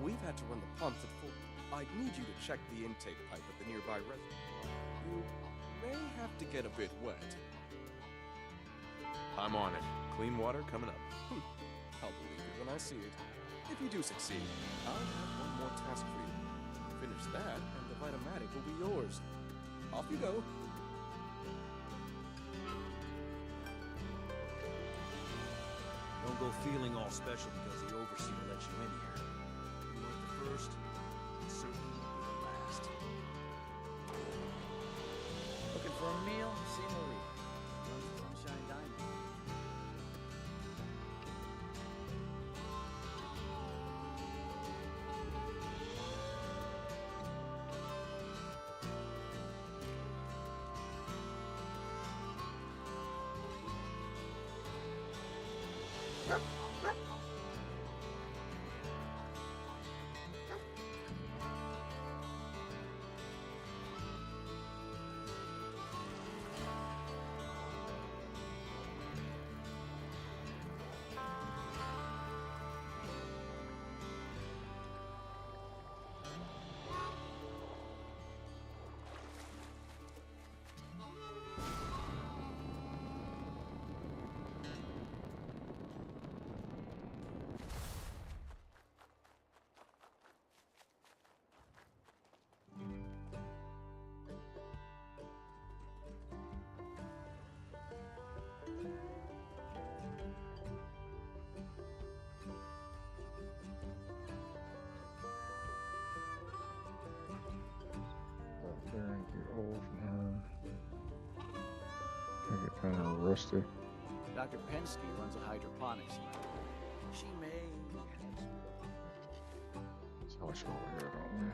T: We've had to run the pumps at full. I'd need you to check the intake pipe at the nearby reservoir. You may have to get a bit wet.
C: I'm on it. Clean water coming up.
T: I'll believe it when I see it. If you do succeed, I'll have one more task for you. Finish that, and the Vitomatic will be yours. Off you go.
S: Don't go feeling all special because the overseer let you in here. You weren't the first, and certainly won't be the last.
B: Looking for a meal? See Marie. Sunshine Dining.
A: Clearing the oil from her. Take it kind of rusty.
B: Dr. Pensky runs a hydroponics lab. She may have some...
A: So much over here, don't we?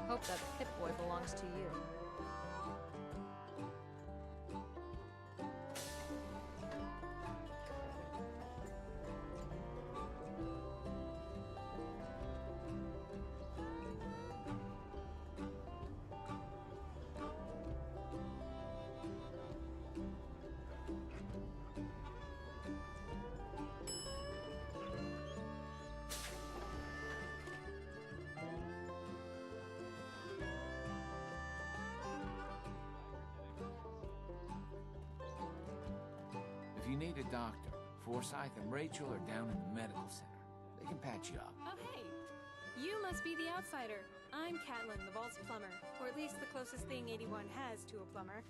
R: Hope that Pit Boy belongs to you.
B: If you need a doctor, Forsyth and Rachel are down in the medical center. They can patch you up.
F: Oh, hey. You must be the outsider. I'm Catelyn, the Vault's plumber. Or at least the closest thing 81 has to a plumber.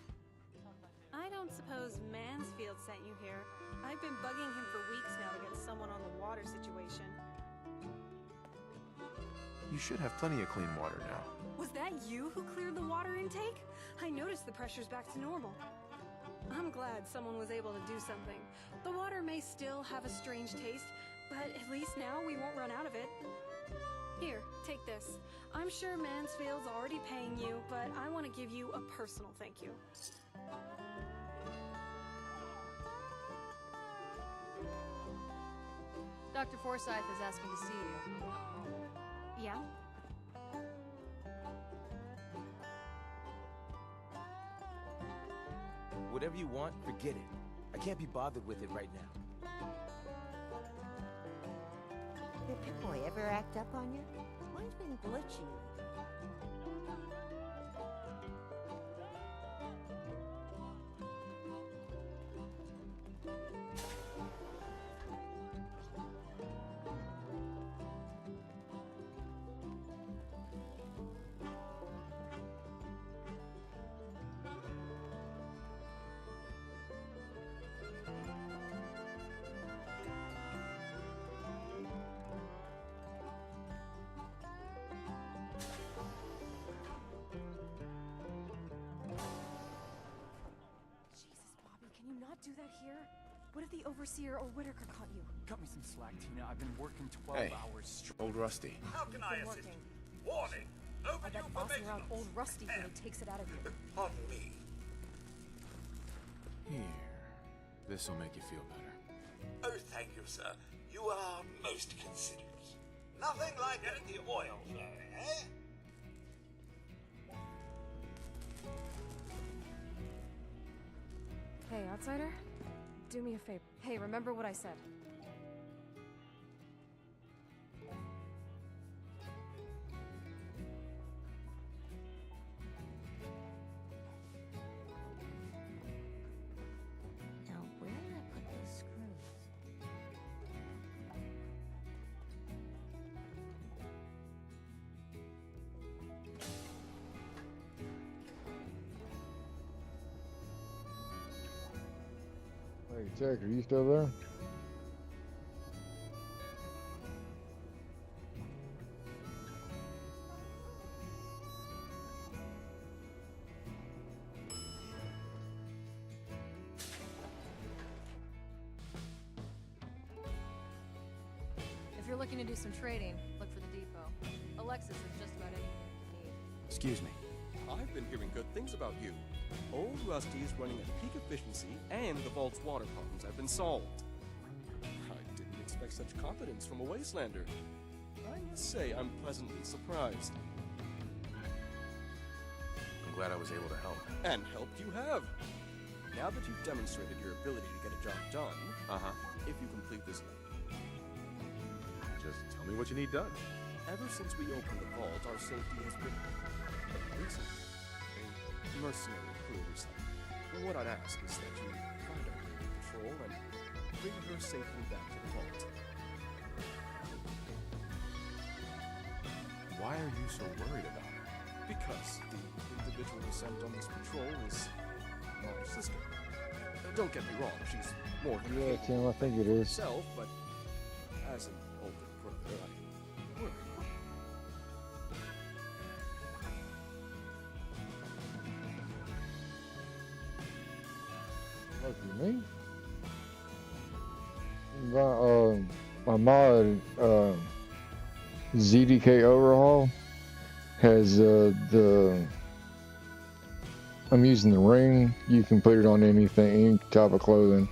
F: I don't suppose Mansfield sent you here. I've been bugging him for weeks now to get someone on the water situation.
C: You should have plenty of clean water now.
F: Was that you who cleared the water intake? I noticed the pressure's back to normal. I'm glad someone was able to do something. The water may still have a strange taste, but at least now we won't run out of it. Here, take this. I'm sure Mansfield's already paying you, but I want to give you a personal thank you.
R: Dr. Forsyth is asking to see you.
F: Yeah?
H: Whatever you want, forget it.
D: I can't be bothered with it right now.
W: Did Pip-Boy ever act up on you? Mine's been glitchy.
H: Can you not do that here? What if the Overseer or Whitaker caught you?
J: Cut me some slack, Tina. I've been working 12
C: Hey,
J: hours straight.
C: old Rusty.
H: How can I assist? Warning! I bet bossing around old Rusty really takes it out of you.
K: On me.
C: Here. This'll make you feel better.
X: Oh, thank you, sir. You are most considerate. Nothing like getting the oil flowing, eh?
H: Hey, outsider? Do me a favor. Hey, remember what I said.
W: Now, where did I put those screws?
A: Hey, Jack, are you still there?
H: If you're looking to do some trading, look for the depot. Alexis has just about anything you need.
T: Excuse me. I've been hearing good things about you. Old Rusty is running at peak efficiency, and the vault's water problems have been solved. I didn't expect such confidence from a wastelander. I must say I'm pleasantly surprised.
C: I'm glad I was able to help.
T: And helped you have. Now that you've demonstrated your ability to get a job done, if you complete this letter.
C: Just tell me what you need done.
T: Ever since we opened the vault, our safety has been recent. A mercenary crew or something. What I'd ask is that you find our patrol and bring her safely back to the vault.
C: Why are you so worried about her?
T: Because the individual sent on this patrol is my sister. Don't get me wrong, she's more than
A: Yeah,
T: capable
A: Tim, I think it is.
T: herself, but as an older brother, I worry.
A: Lucky me. My mod, ZDK Overhaul has I'm using the ring. You can put it on anything, any type of clothing,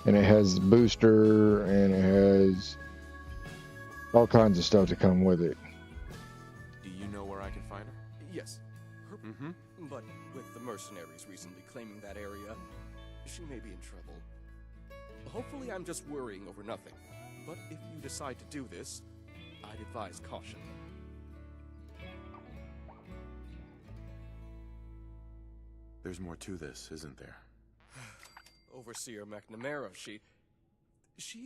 A: and it has the booster and it has all kinds of stuff to come with it.
C: Do you know where I can find her?
T: Yes. But with the mercenaries recently claiming that area, she may be in trouble. Hopefully I'm just worrying over nothing. But if you decide to do this, I'd advise caution.
C: There's more to this, isn't there?
T: Overseer McNamara, she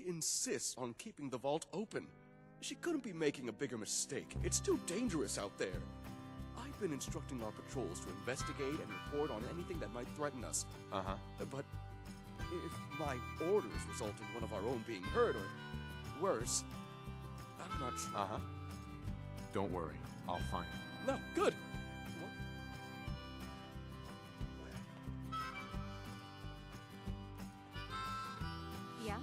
T: insists on keeping the vault open. She couldn't be making a bigger mistake. It's too dangerous out there. I've been instructing our patrols to investigate and report on anything that might threaten us. But if my orders result in one of our own being hurt or worse, I'm not sure.
C: Don't worry, I'll find her.
T: No, good.
H: Yeah?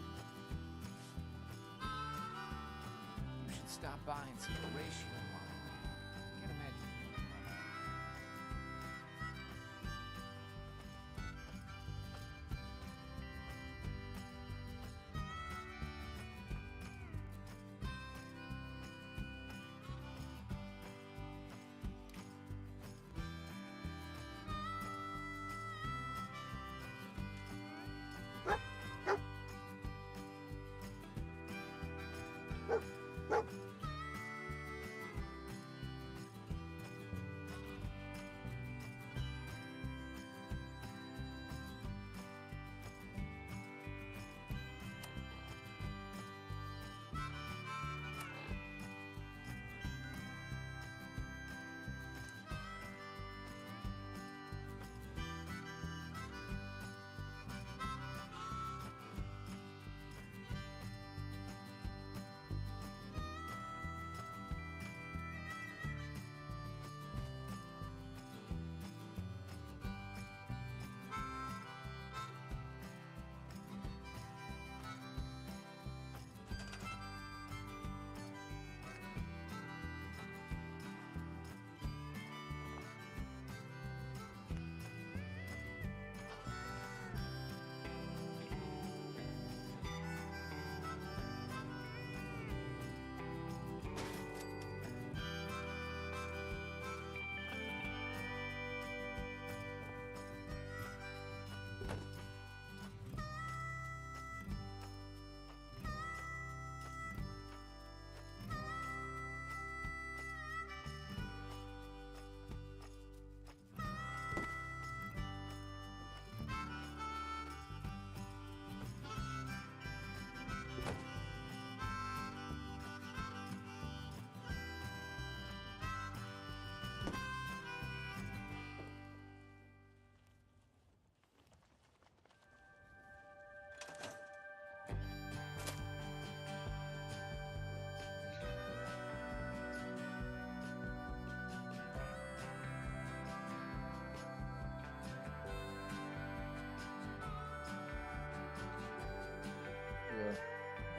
B: You should stop by and see the ratio line. Can't imagine you doing much.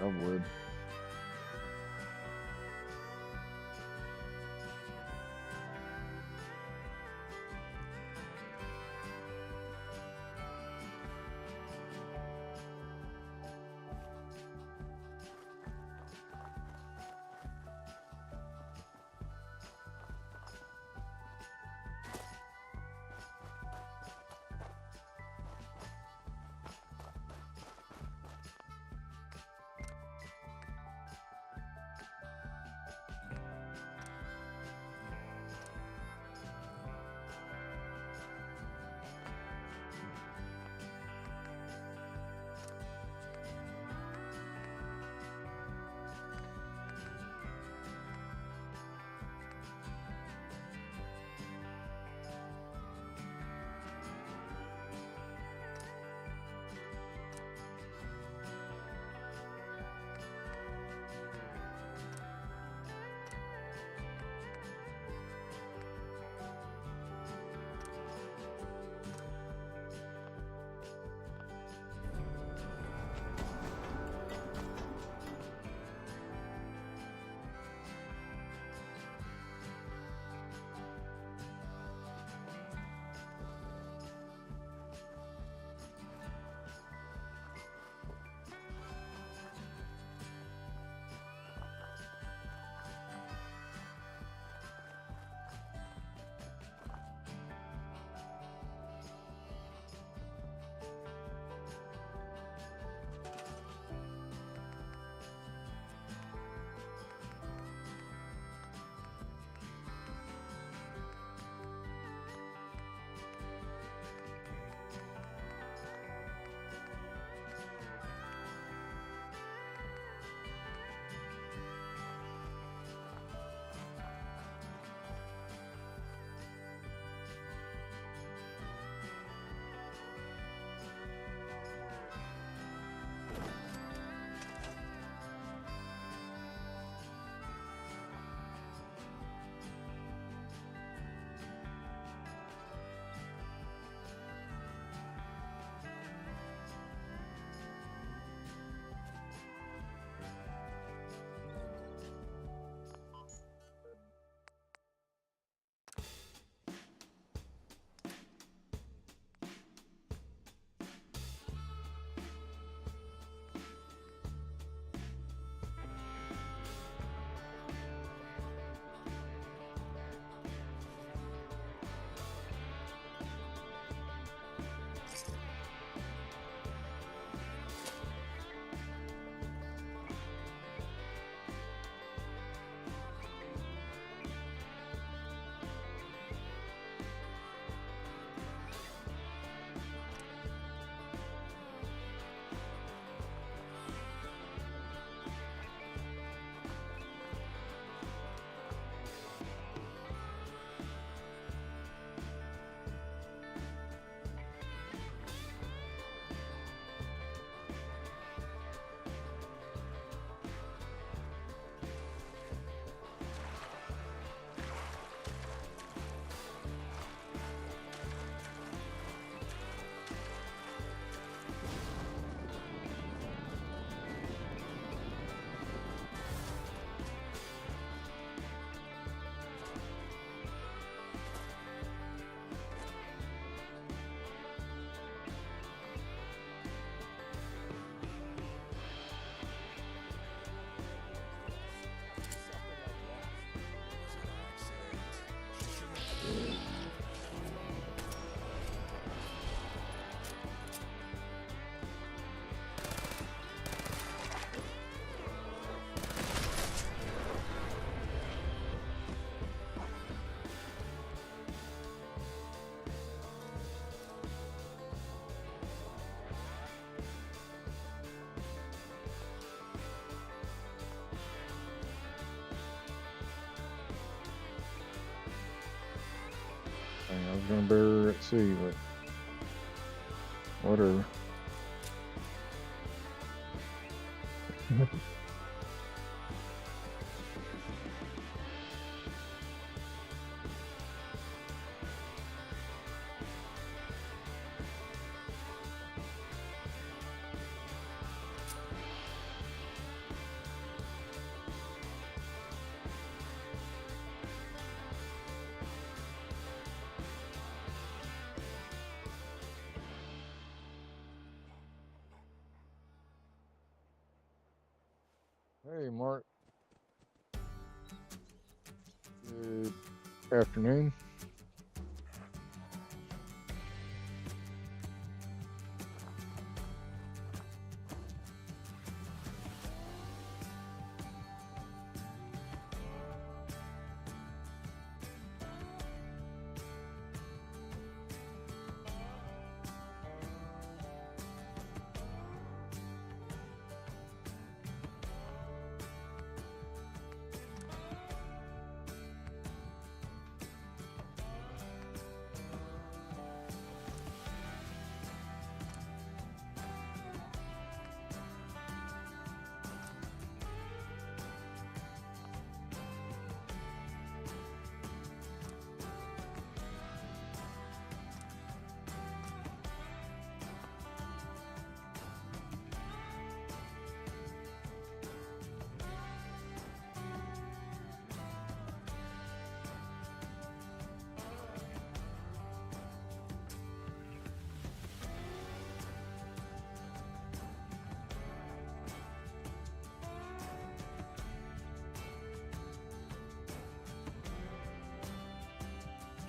A: I would. I was gonna bury her at sea, but whatever. Hey, Mark. Good afternoon.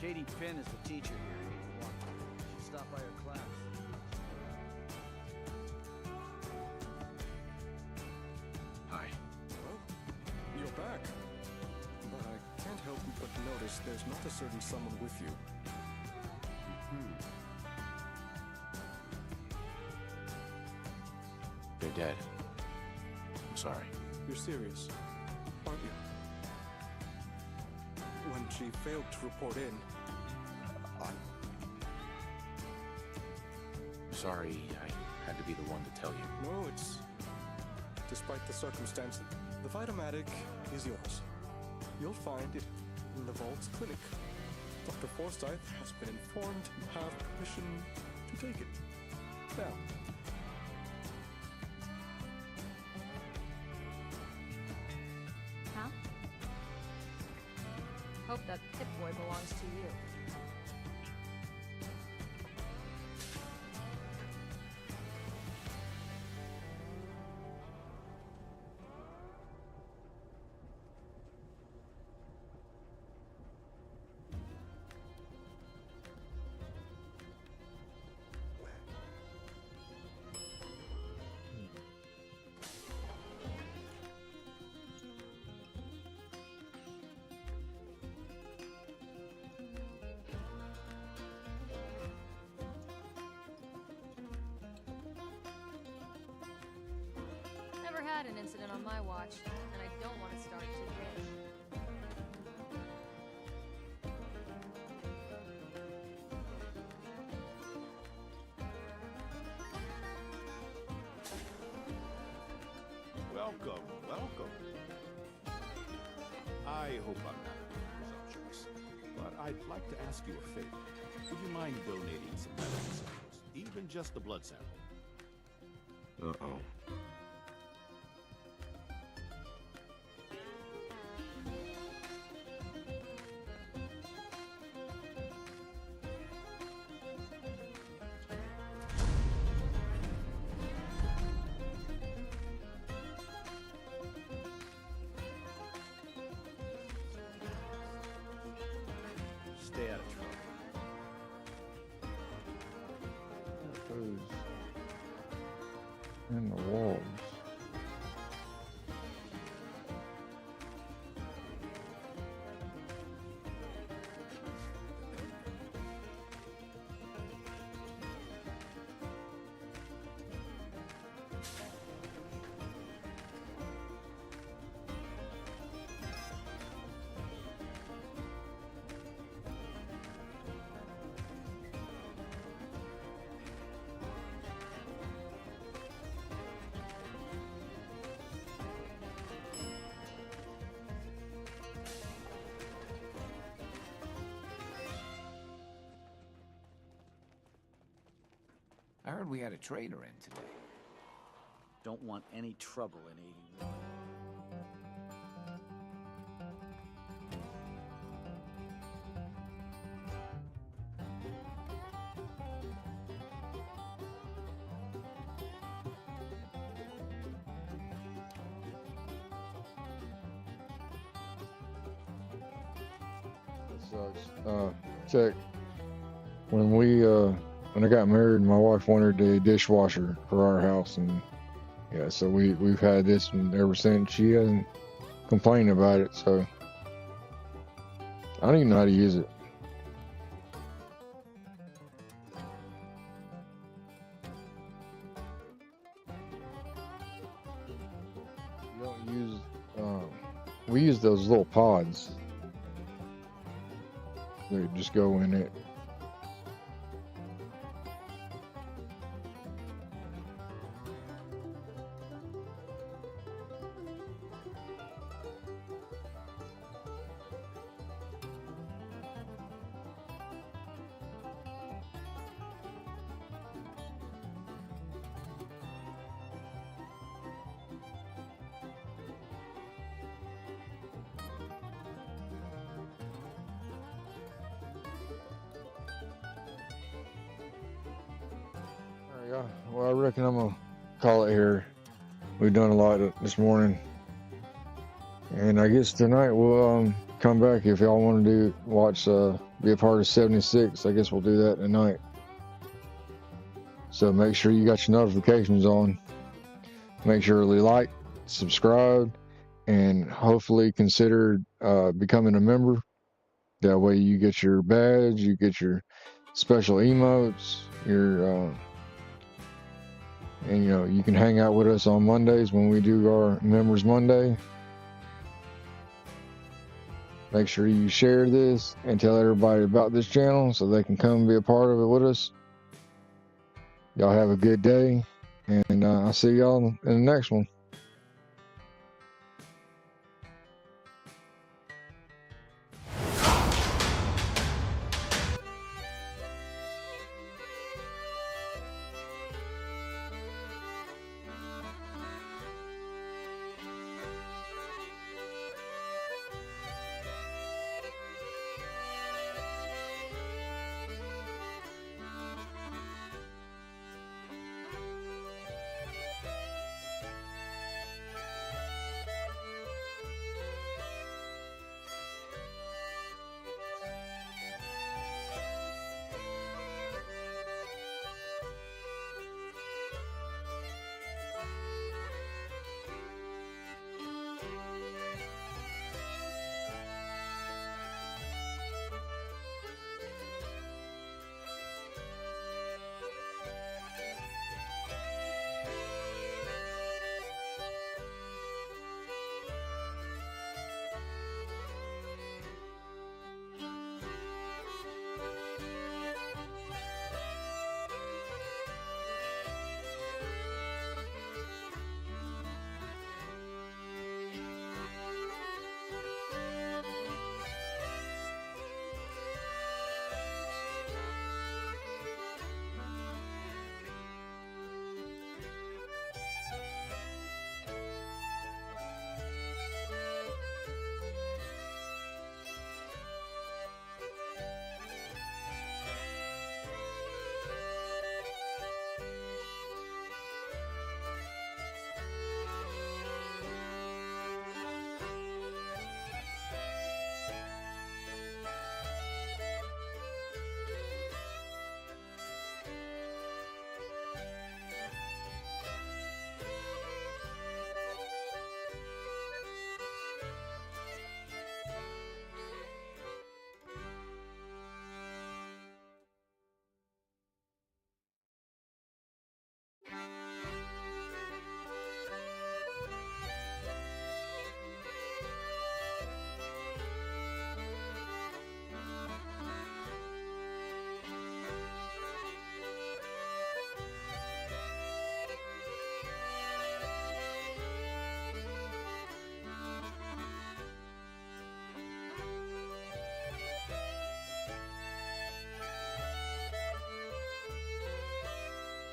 J: Katie Finn is the teacher here at 81. You should stop by her class.
T: Hi. Well, you're back. But I can't help but notice there's not a certain someone with you.
C: They're dead. I'm sorry.
T: You're serious, aren't you? When she failed to report in,
C: I'm sorry I had to be the one to tell you.
T: No, it's... Despite the circumstances, the Vitamatic is yours. You'll find it in the Vault's clinic. Dr. Forsyth has been informed you have permission to take it. Now.
H: Huh? Hope that Pip-Boy belongs to you. Never had an incident on my watch, and I don't want to start today.
E: Welcome, welcome. I hope I'm not presumptuous, but I'd like to ask you a favor. Would you mind donating some medical samples? Even just a blood sample.
C: Uh-oh.
E: Stay out of trouble.
A: Those in the walls.
B: I heard we had a trader in today.
J: Don't want any trouble in 81.
A: sucks. Check. When I got married, my wife wanted a dishwasher for our house, and yeah, so we've had this one ever since. She hasn't complained about it, so I don't even know how to use it. You don't use. We use those little pods. They just go in it. Yeah, well, I reckon I'm gonna call it here. We've done a lot this morning, and I guess tonight we'll come back if y'all want to watch be a part of 76. I guess we'll do that tonight. So make sure you got your notifications on. Make sure you like, subscribe, and hopefully consider becoming a member. That way you get your badge, you get your special emotes, and you can hang out with us on Mondays when we do our Members Monday. Make sure you share this and tell everybody about this channel so they can come and be a part of it with us. Y'all have a good day, and I'll see y'all in the next one.